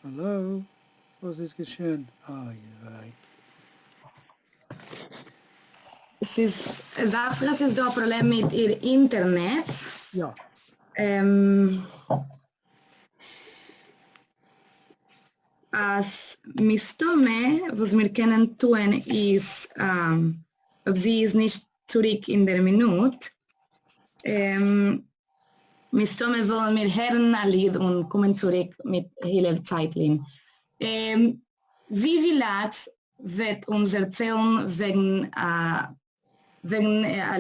[SPEAKER 1] Hallo, was ist geschehen?
[SPEAKER 2] Es ist da ein Problem mit ihr Internet.
[SPEAKER 1] Ja.
[SPEAKER 2] Als Mistome, was wir können tun, ist, ob sie ist nicht zurück in der Minute. Mistome wollen wir hören ein Lied und kommen zurück mit Hillel Zeitling. Wie viel Lat wird uns erzählen wegen ein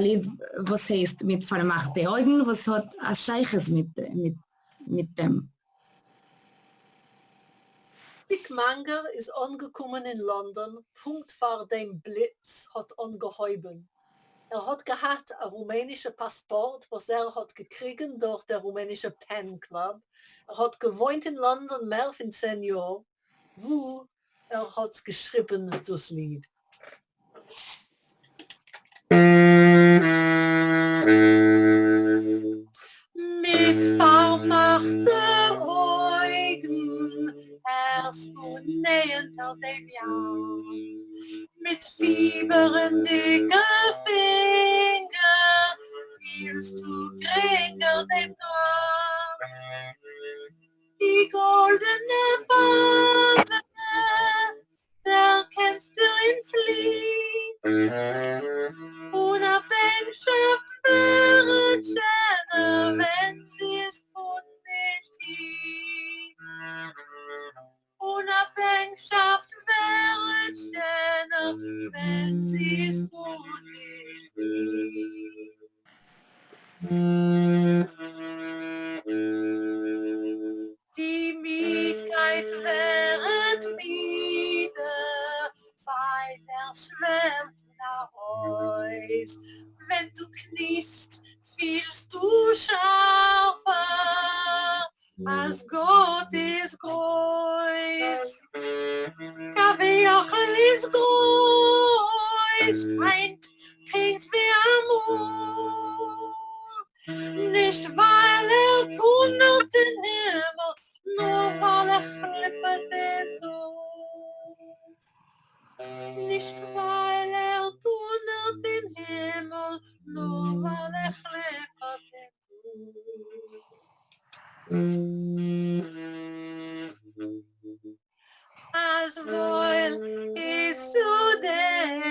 [SPEAKER 2] Lied, was heißt mit vermachte Augen, was hat ein Scheiches mit dem?
[SPEAKER 9] Dick Manger ist angekommen in London, Punkt vor dem Blitz hat angehäuben. Hat gehabt ein rumänisches Passport, was hat gekriegt durch der rumänische Pen Club. Hat gewohnt in London mehr als 10 Jahre, wo hat geschrieben, das Lied. Mit vermachten Augen erst du nähend auf dem Jahr. Mit fieberen dicker Finger hielst du geringer dem Tag. Die goldene Bahn, da kennst du ihn fliehen. Unabhängschaft wäre schöner, wenn sie es gut nicht hielt. Unabhängschaft wäre schöner, wenn sie es gut nicht hielt. Die Mietkeit wäret wieder bei der schmelzender Häus. Wenn du kniest, fühlst du scharfer, als Gott ist groß. Kaviachel ist groß, meint, klingt wie Amor. Nicht weil tunnelt den Himmel, nur weil klippert den Tod. Nicht weil tunnelt den Himmel, nur weil klippert den Tod. Als wohl ist zu dem,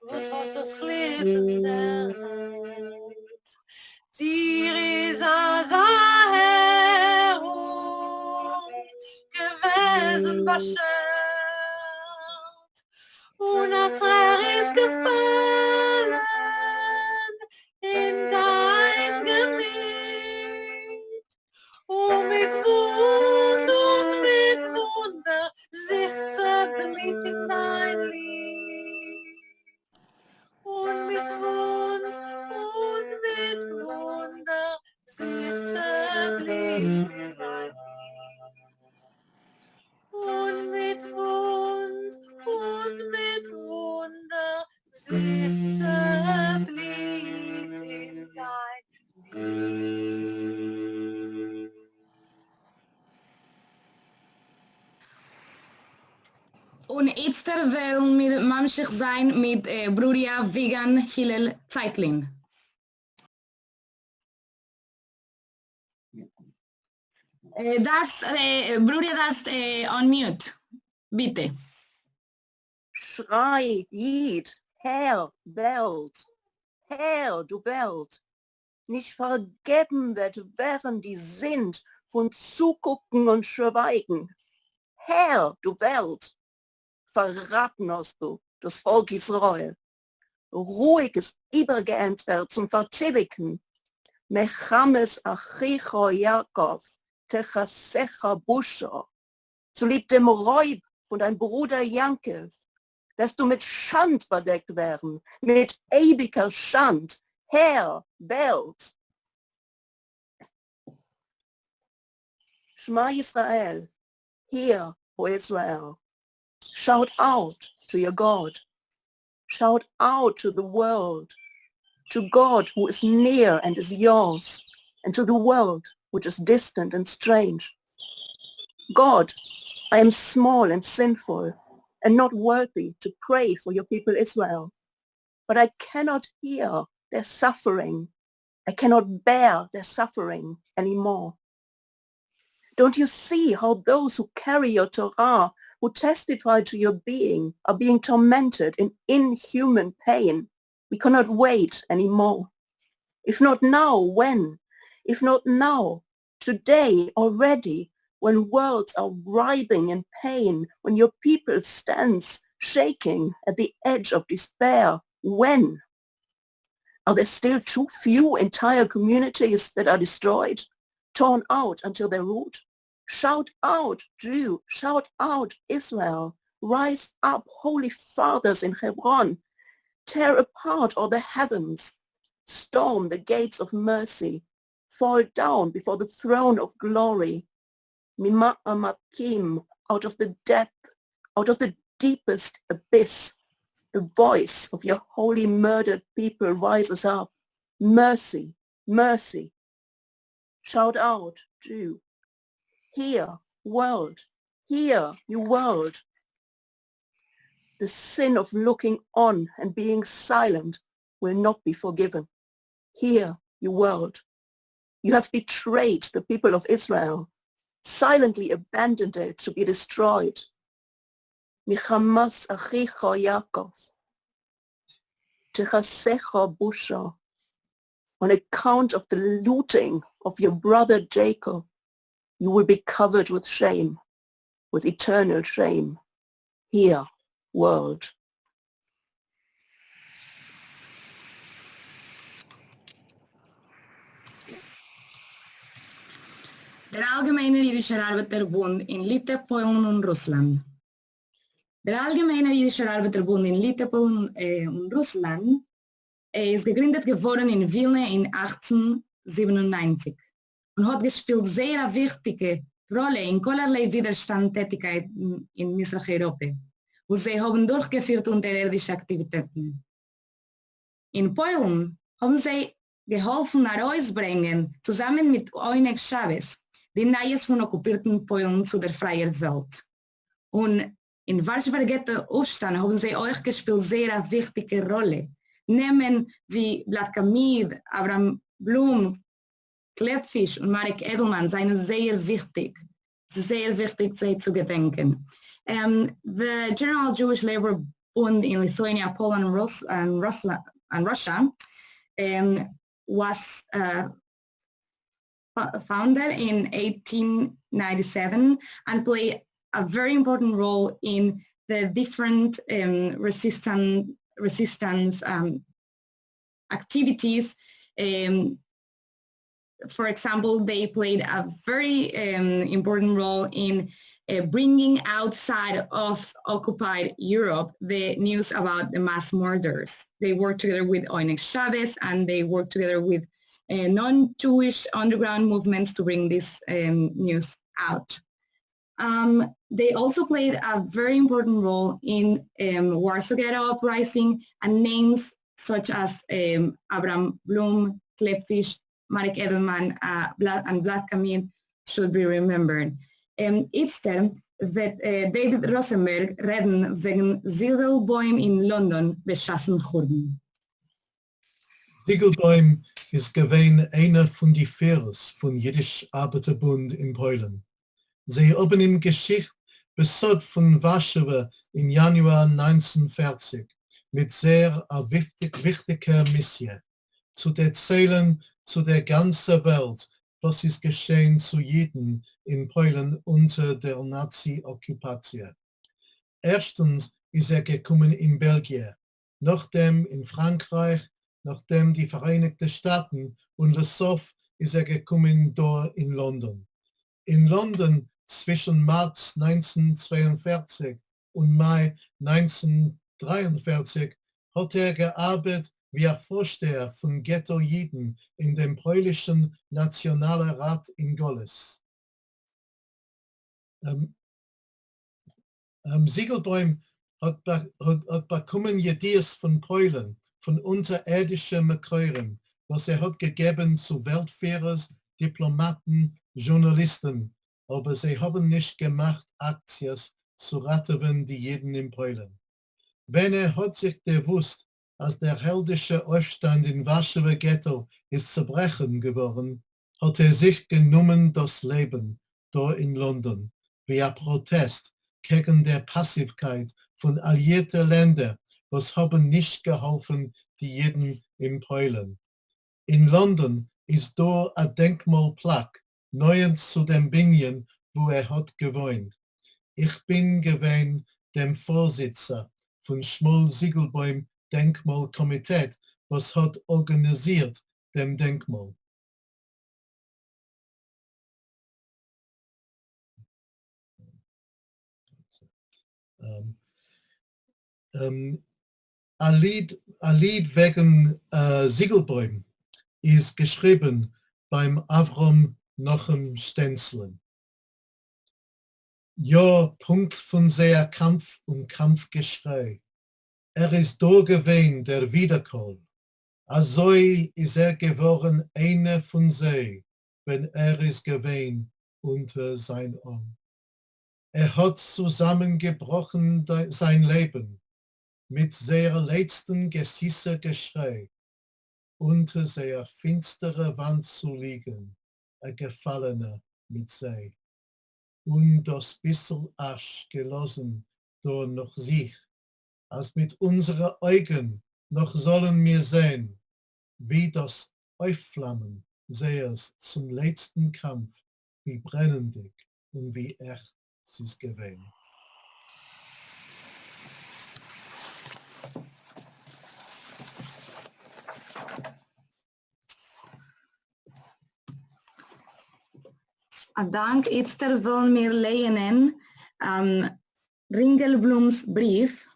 [SPEAKER 9] was hat das Klippen der Hand. Dir ist als Herum gewesen beschert und ein Träger ist gefallen in dein Gemüt und mit Wund und mit Wunder sich zerblieb in dein Lied. Und mit Wund und mit Wunder sich zerblieb in dein Lied. Und mit Wund und mit Wunder sich zerblieb in dein Lied.
[SPEAKER 2] Und jetzt werden wir mamschig sein mit Bruder Vigan Hillel Zeitlin. Bruder darfst on mute, bitte.
[SPEAKER 12] Schrei, Jid, Herr, Welt, Herr, du Welt. Nicht vergeben wird, während die sind von Zugucken und Schweigen. Herr, du Welt. Verraten hast du das Volk Israel. Ruhiges übergehend wird zum Vertilligen. Mechames Achicho Jakob, Techasecha Busha. Zu lieb dem Räub von deinem Bruder Jankov, dass du mit Schand verdeckt werden, mit ewiger Schand, Herr, Welt. Shema Israel, hear, O Israel. Shout out to your God. Shout out to the world, to God who is near and is yours, and to the world which is distant and strange. God, I am small and sinful and not worthy to pray for your people Israel, but I cannot hear their suffering. I cannot bear their suffering anymore. Don't you see how those who carry your Torah, who testify to your being, are being tormented in inhuman pain? We cannot wait anymore. If not now, when? If not now, today already, when worlds are writhing in pain, when your people stands shaking at the edge of despair, when? Are there still too few entire communities that are destroyed, torn out until their root? Shout out, Jew, shout out, Israel. Rise up, holy fathers in Hebron. Tear apart all the heavens. Storm the gates of mercy. Fall down before the throne of glory. Mima'amakim out of the depth, out of the deepest abyss, the voice of your holy murdered people rises up. Mercy, mercy. Shout out, Jew. Hear, world. Hear, you world. The sin of looking on and being silent will not be forgiven. Hear, you world. You have betrayed the people of Israel, silently abandoned it to be destroyed. Michamas achicha Yaakov, techasecha busha. On account of the looting of your brother Jacob, you will be covered with shame, with eternal shame. Here, world.
[SPEAKER 2] Der Allgemeine Jüdische Arbeiterbund in Litauen, Polen und Russland. Der Allgemeine Jüdische Arbeiterbund in Litauen und Russland ist gegründet geworden in Wilna in 1897 und hat gespielt sehr wichtige Rolle in allerlei Widerstandstätigkeiten in Mitteleuropa, wo sie haben durchgeführt unterirdische Aktivitäten. In Polen haben sie geholfen herausbringen, zusammen mit Oinek Chavez, die Neues von okkupierten Polen zu der freien Welt. Und in Warsaw Ghetto Uprising haben sie auch gespielt sehr wichtige Rolle. Nehmen wie Blattkamid, Abraham Blum, Klepfisch und Marek Edelman seien sehr wichtig sie zu gedenken. The General Jewish Labor Bund in Lithuania, Poland, and Russia was founded in 1897 and played a very important role in the different resistance activities. For example, they played a very important role in bringing outside of occupied Europe the news about the mass murders. They worked together with Oinek Chavez and they worked together with non-Jewish underground movements to bring this news out. They also played a very important role in Warsaw Ghetto Uprising, and names such as Abraham Blum, Klepfisch, Marek Edelman, and Blattkamid should be remembered. Instead, David Rosenberg reden wegen Ziegelboim in London beschassen Kurden.
[SPEAKER 13] Ziegelboim ist gewesen einer von die Führers von Jiddisch Arbeiterbund in Polen. Sie haben im Geschichte besucht von Warschau im Januar 1940 mit sehr wichtiger Mission, zu erzählen zu der ganzen Welt, was ist geschehen zu Juden in Polen unter der Nazi-Okkupation. Erstens ist gekommen in Belgien, nachdem in Frankreich, nachdem die Vereinigten Staaten und Lesotho ist gekommen dort in London. In London zwischen März 1942 und Mai 1943 hat gearbeitet wie Vorsteher von Ghetto-Jiden in dem polnischen Nationalrat in Goles. Ziegelboim hat bekommen Ideas von Polen, von unterirdischen Mikeräern, was hat gegeben zu Weltführers, Diplomaten, Journalisten, aber sie haben nicht gemacht, Aktions zu retten die Juden in Polen. Wenn hat sich gewusst, als der heldische Aufstand in Warsaw Ghetto ist zerbrechen geworden, hat sich genommen das Leben dort in London, wie ein Protest gegen die Passivkeit von alliierten Ländern, was haben nicht geholfen, die Juden in Polen. In London ist dort ein Denkmalplaque, neu zu dem Binien, wo hat gewohnt. Ich bin gewesen dem Vorsitzer von Schmoll-Ziegelboim Denkmalkomitee, was hat organisiert dem Denkmal. Ein Lied wegen Ziegelboim ist geschrieben beim Avrom Nochem Stenzlen. Ja, Punkt von sehr Kampf und Kampfgeschrei. Ist da gewesen, der Wiederkoll. Also ist geworden einer von sie, wenn ist gewesen unter sein Arm. Hat zusammengebrochen sein Leben mit sehr letzten Gesisse Geschrei, unter sehr finsterer Wand zu liegen, ein Gefallener mit sie. Und das bissel Asch gelassen da noch sich, als mit unseren Augen noch sollen wir sehen, wie das Aufflammen Seers zum letzten Kampf, wie brennendig und wie echt sie es gewesen.
[SPEAKER 2] Dank jetzt wollen wir lehnen Ringelblums Brief,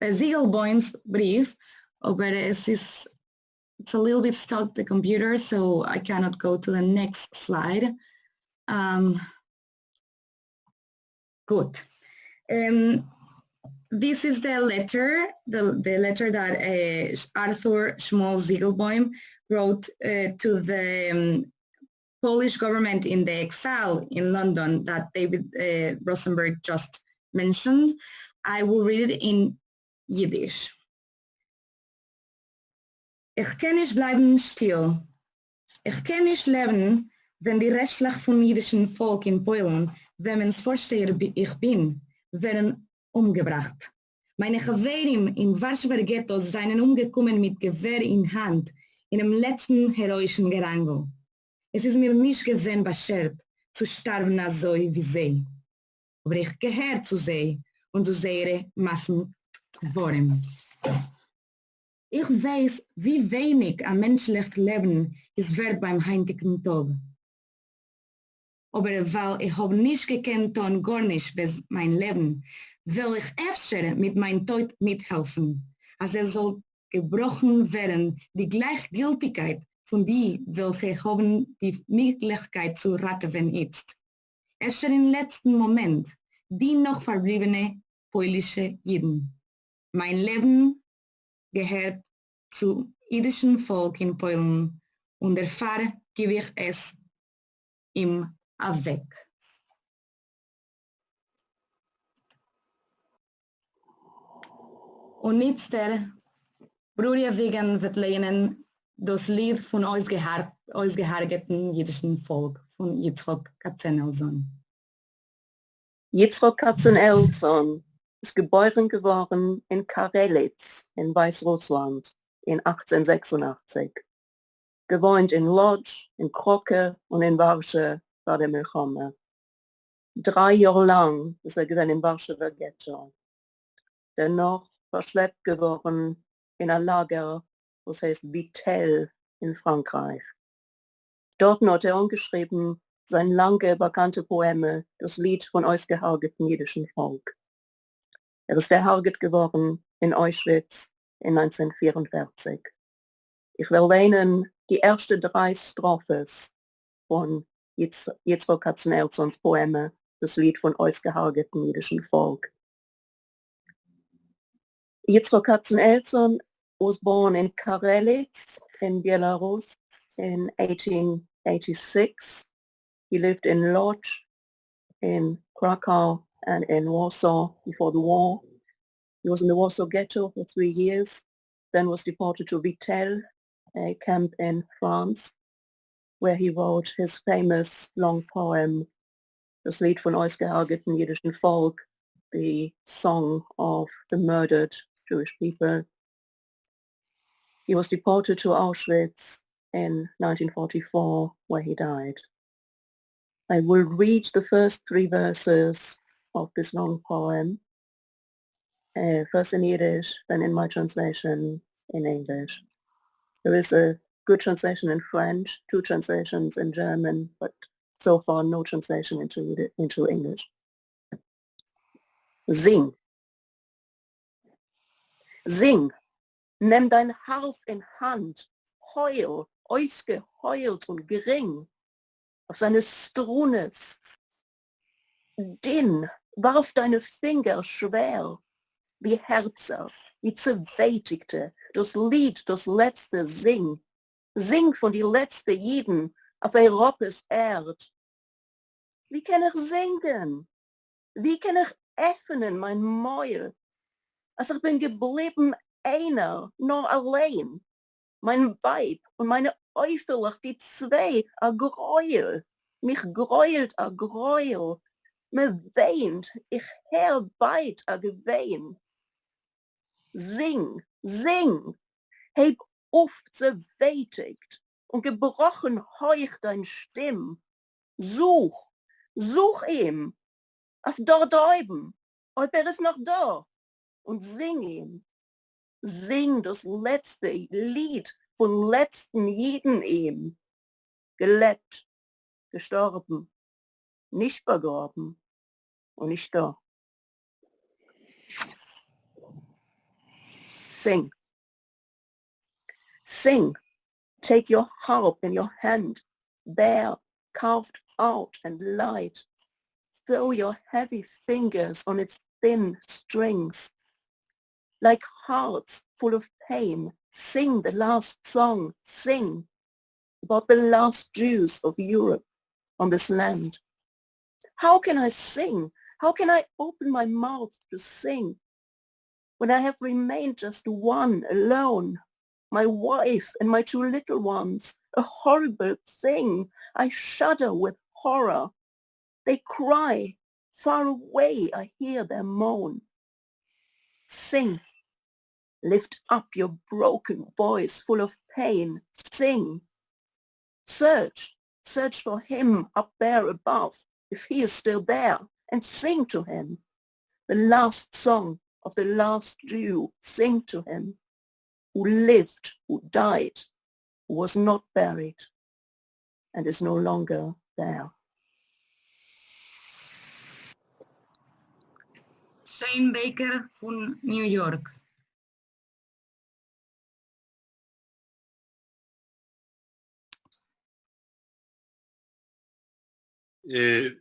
[SPEAKER 2] Siegelbäums Brief, aber it's a little bit stuck the computer, so I cannot go to the next slide. Good. This is the letter, the letter that Arthur Schmoll Ziegelbaum wrote to the Polish government in the exile in London that David Rosenberg just mentioned. I will read it in Yiddish. Ich kann nicht bleiben still. Ich kann nicht leben, wenn die Rechtslage vom jüdischen Volk in Polen, wenn man's Vorsteher ich bin, werden umgebracht. Meine Gewehren im Warschauer Ghetto seien umgekommen mit Gewehr in Hand in dem letzten heroischen Gerangel. Es ist mir nicht gewesen beschert, zu sterben so wie sie. Aber ich gehöre zu sie und zu ihre Massenworten. Ich weiß, wie wenig ein menschliches Leben ist wert beim heutigen Tag. Aber weil ich habe nicht gekannt und gar nicht für mein Leben, will ich öfter mit meinem Tod mithelfen. Also soll gebrochen werden die Gleichgültigkeit von die, welche haben die Möglichkeit zu retten jetzt. Erst im letzten Moment, die noch verbliebene polnische Juden. Mein Leben gehört zum jüdischen Volk in Polen und dafür gebe ich es ihm weg. Und jetzt der Bruder Wegen wird lehnen das Lied von ausgehargeten jüdischen Volk von Yitzchok Katzenelson.
[SPEAKER 12] Yitzchok Katzenelson ist geboren geworden in Karelitz in Weißrussland in 1886. Gewohnt in Lodz, in Kroke und in Warschau bei der Milchome. 3 Jahre lang ist gewesen im Warschauer Ghetto. Dennoch verschleppt geworden in ein Lager, das heißt Vittel in Frankreich. Dort hat angeschrieben sein lange bekannte Poeme, das Lied von ausgehargeten jüdischen Volk. Ist verharget geworden in Auschwitz in 1944. Ich will lehnen die ersten 3 Strophes von Yitzchok Katzenelsons Poeme, das Lied von ausgehargeten jüdischen Volk. Yitzchok Katzenelson was born in Karelitz in Belarus in 1886. He lived in Lodz, in Krakow, and in Warsaw before the war. He was in the Warsaw Ghetto for 3 years, then was deported to Vittel, a camp in France, where he wrote his famous long poem, Das Lied von ausgehargeten jüdischen Volk, the song of the murdered Jewish people. He was deported to Auschwitz in 1944, where he died. I will read the first 3 verses of this long poem, first in Yiddish, then in my translation in English. There is a good translation in French, 2 translations in German, but so far no translation into English. Sing. Sing. Nimm dein Harf in Hand, heul, ausgeheult und gering, auf seines Thrones, din Warf deine Finger schwer, wie Herzer, wie Zerwältigte, das Lied, das letzte Sing. Sing von die letzte Jiden auf Europas Erd. Wie kann ich singen? Wie kann ich öffnen mein Mäuel? Als ich bin geblieben einer, nur allein. Mein Weib und meine Eufelig, die zwei, a Gräuel. Mich gräuelt a Gräuel. Me weint, ich hör weit a Gewein. Sing, sing, heb auf zerwältigt und gebrochen heuch dein Stimm. Such, such ihm, auf dort drüben, ob ist noch da, und sing ihm. Sing das letzte Lied von letzten Jeden ihm. Gelebt, gestorben, nicht begraben und nicht da. Sing. Sing. Take your harp in your hand, bare, carved out and light. Throw your heavy fingers on its thin strings. Like hearts full of pain, sing the last song, sing about the last Jews of Europe on this land. How can I sing? How can I open my mouth to sing when I have remained just one alone? My wife and my two little ones, a horrible thing. I shudder with horror. They cry. Far away I hear their moan. Sing. Lift up your broken voice full of pain. Sing. Search. Search for him up there above, if he is still there, and sing to him. The last song of the last Jew. Sing to him. Who lived, who died, who was not buried, and is no longer there.
[SPEAKER 2] Shane Baker von New York.
[SPEAKER 14] In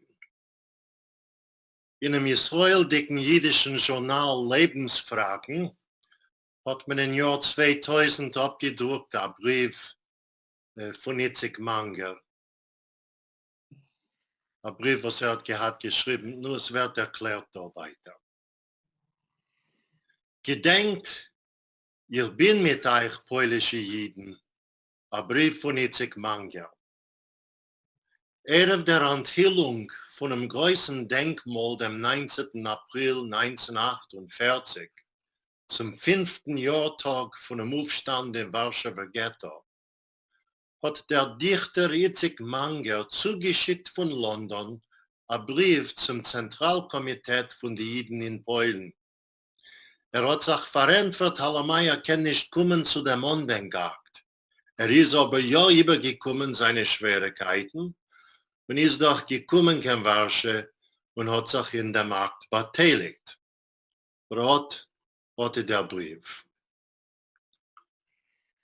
[SPEAKER 14] einem israeldicken jüdischen Journal Lebensfragen hat man im Jahr 2000 abgedruckt einen Brief von Yitzhak Manger. Ein Brief, was hat geschrieben, nur es wird erklärt da weiter. Gedenkt, ich bin mit euch polnische Jiden. Ein Brief von Yitzhak Manger. Auf der Enthüllung von einem großen Denkmal dem 19. April 1948 zum 5. Jahrtag von dem Aufstand im Warschauer Ghetto hat der Dichter Yitzhak Manger zugeschickt von London einen Brief zum Zentralkomitee von den Jiden in Polen. Hat sich verantwortet, Hallemeyer kann nicht kommen zu dem Andenktag. Ist aber ja übergekommen, seine Schwierigkeiten, und ist doch gekommen in Warschau und hat sich in dem Akt beteiligt. Rot hatte der Brief.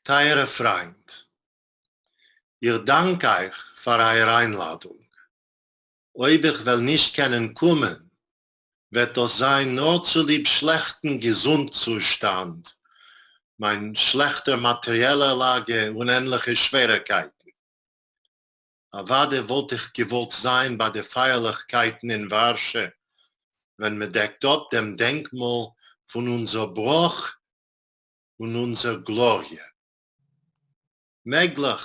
[SPEAKER 14] Teure Freund, ich danke euch für eure Einladung. Ob ich will nicht können kommen, wird das sein nur zu lieb schlechten Gesundzustand, mein schlechter materieller Lage und ähnliche Schwierigkeiten. Aber wollte ich gewollt sein bei den Feierlichkeiten in Warschau, wenn man deckt ab dem Denkmal von unser Bruch und unserer Glorie. Möglich,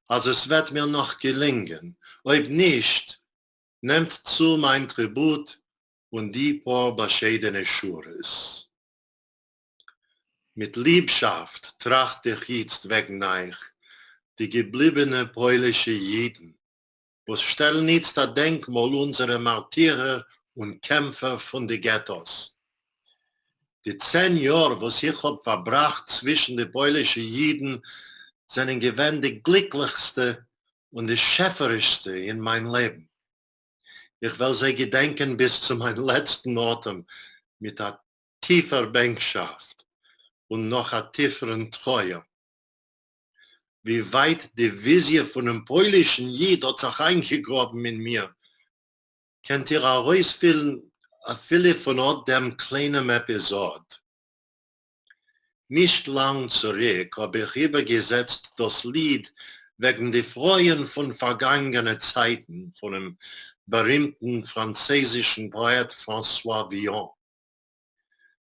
[SPEAKER 14] also es wird mir noch gelingen, ob nicht, nehmt zu mein Tribut und die paar bescheidene Schures. Mit Liebschaft trachte ich jetzt wegen euch, die gebliebene polnische Jiden, was stellen jetzt das Denkmal unserer Martyrer und Kämpfer von den Ghettos. Die 10 Jahre, was ich habe verbracht zwischen den polnischen Jiden, sind gewesen die glücklichste und die schöpferischste in meinem Leben. Ich will sie gedenken bis zu meinem letzten Atem mit einer tiefer Bänkschaft und noch einer tieferen Treue. Wie weit die Visie von einem polnischen Jid hat sich eingegraben in mir. Könnt ihr herausfinden, a viele von dem kleinen Episode. Nicht lang zurück habe ich übergesetzt das Lied wegen der Freuen von vergangenen Zeiten von dem berühmten französischen Poet François Villon.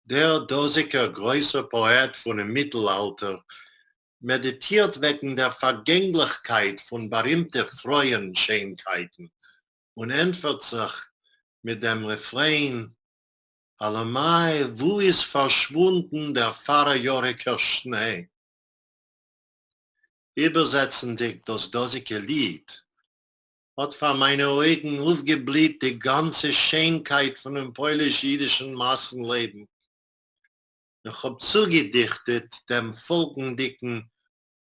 [SPEAKER 14] Der dosiger größere Poet von dem Mittelalter meditiert wegen der Vergänglichkeit von berühmten Freuenschönheiten und entfört sich mit dem Refrain: Allemai, wo ist verschwunden der vorjährige Schnee? Übersetzendig das dosige Lied hat vor meinen Augen aufgebläht die ganze Schönheit von dem polisch-jüdischen Massenleben. Ich habe zugedichtet dem folgendicken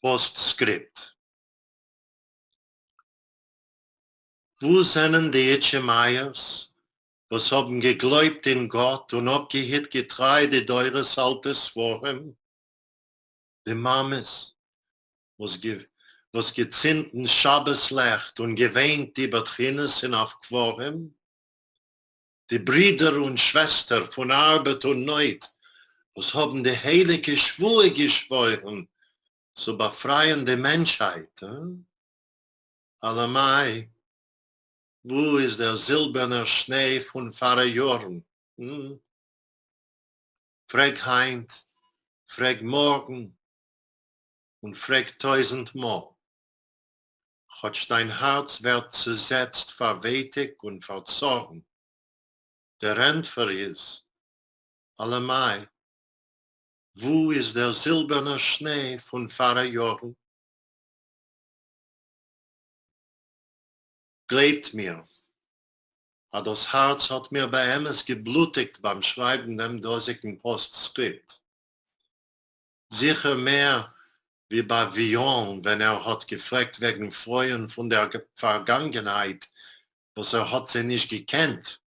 [SPEAKER 14] Postskript. Wo sind die Itchemeyers, was haben geglaubt in Gott und abgehit Getreide deures altes Vorhem? Die Mames, was gezinnten Schabbeslecht und gewähnt über Trinnes in auf Quorum? Die Brüder und Schwestern von Arbeit und Neut, was haben die heilige Schwur geschworen, zu befreien die Menschheit? Allemai, wo ist der silberne Schnee von Vorjahren? Frag heint, frag morgen und frag tausendmal. Hat dein Herz wird zersetzt, verwehtig und verzorgen. Der Rentfer ist, allemai, wo ist der silberne Schnee von Vorjahren? Glaubt mir, das Herz hat mir bei Emmes geblutigt beim Schreiben dem dosigen Postskript. Sicher mehr wie bei Villon, wenn hat gefragt wegen Freuen von der Vergangenheit, was hat sie nicht gekannt.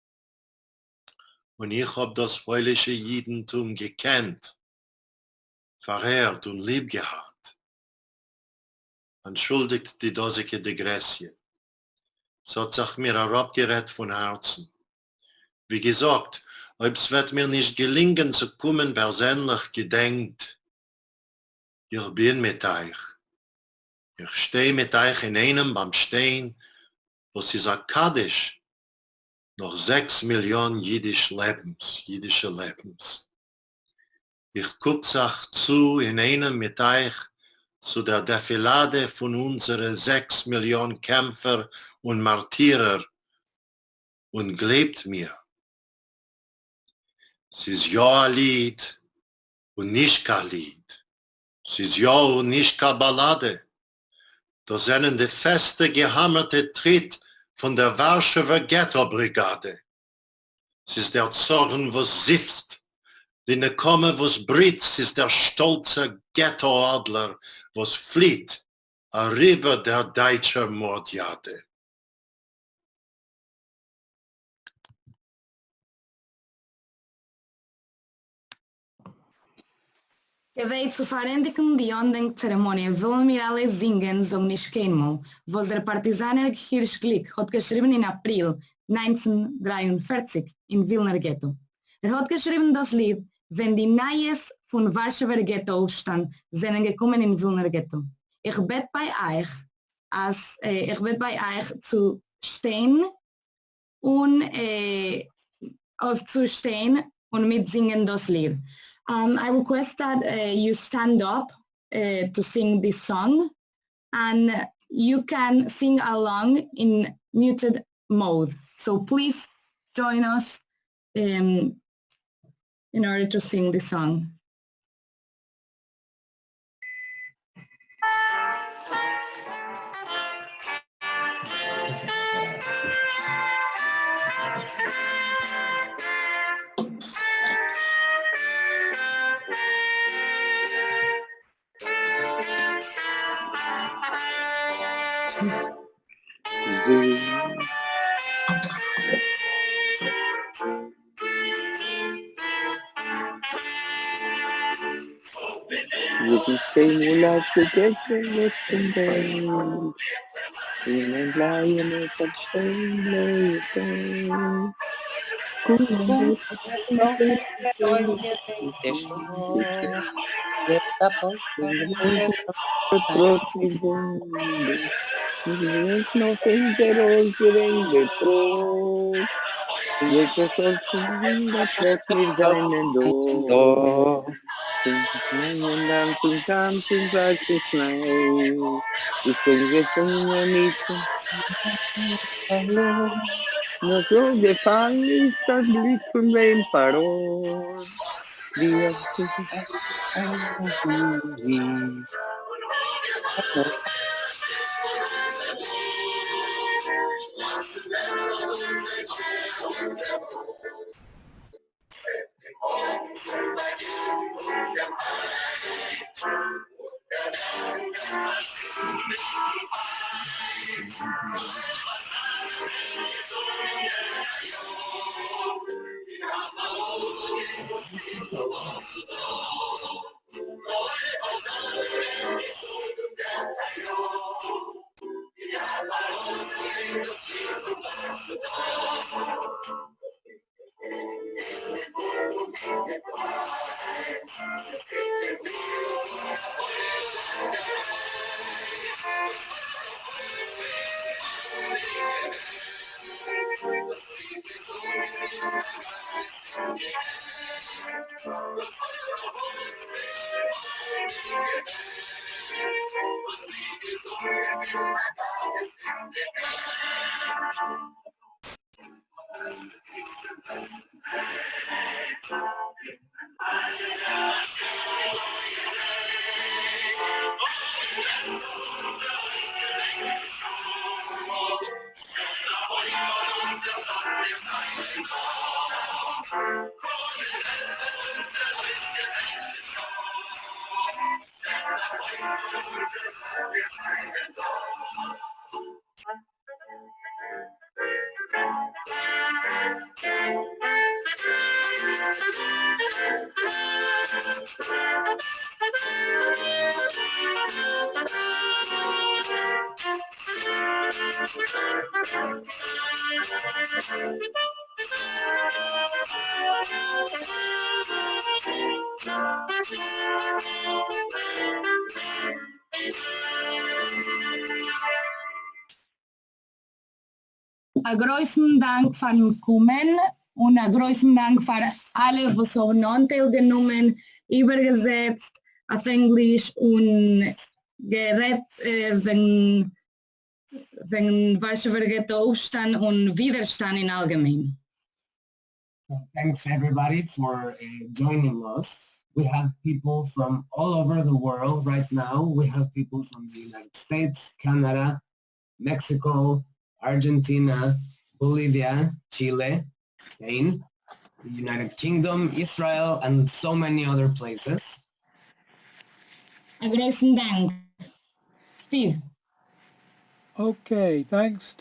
[SPEAKER 14] Und ich hab das heuliche Judentum gekannt, verehrt und lieb gehabt. Entschuldigt die dosige Digressie. Es hat sich mir herabgerät von Herzen. Wie gesagt, ob es wird mir nicht gelingen zu kommen, persönlich gedenkt. Ich bin mit euch. Ich stehe mit euch in einem beim Stehen, was ist ein Kaddisch, noch 6 Millionen jüdische Lebens. Ich guck sich zu in einem mit euch zu der Defilade von unseren 6 Millionen Kämpfer und Martyrer und glaubt mir, es ist ja ein Lied und nicht kein Lied. Es ist ja und nicht keine Ballade. Das sind die feste gehammerte Tritt von der Warschauer Ghetto Brigade. Es ist der Zorn, was sift. Die Nekome, was britzt, ist der stolze Ghetto-Adler, was flieht, arriba der deutsche Mordjade.
[SPEAKER 2] Gewählt zu verendigen die Andenkzeremonie sollen wir alle singen, so nicht keinmal, was der Partisaner Hirschglick hat geschrieben in April 1943 in Wilner Ghetto. Hat geschrieben das Lied, wenn die Neues von Warschauer Ghetto Aufstand sind gekommen in Wilner Ghetto. Ich bete bei euch zu stehen und aufzustehen und mitsingen das Lied. I request that you stand up to sing this song, and you can sing along in muted mode. So please join us in order to sing this song.
[SPEAKER 15] You can say we love to get you listen days. And lying is a shame. No so gefallen ist das Lied von dem Parol.
[SPEAKER 2] Ein großen Dank von Kommen und ein großen Dank für alle, die so Anteil genommen, übergesetzt auf Englisch und geredet wegen Warsaw Ghetto Aufstand und Widerstand in allgemein.
[SPEAKER 7] Thanks everybody for joining us. We have people from all over the world right now. We have people from the United States, Canada, Mexico, Argentina, Bolivia, Chile, Spain, the United Kingdom, Israel, and so many other places.
[SPEAKER 2] Ein großen Dank. Steve.
[SPEAKER 1] Okay, thanks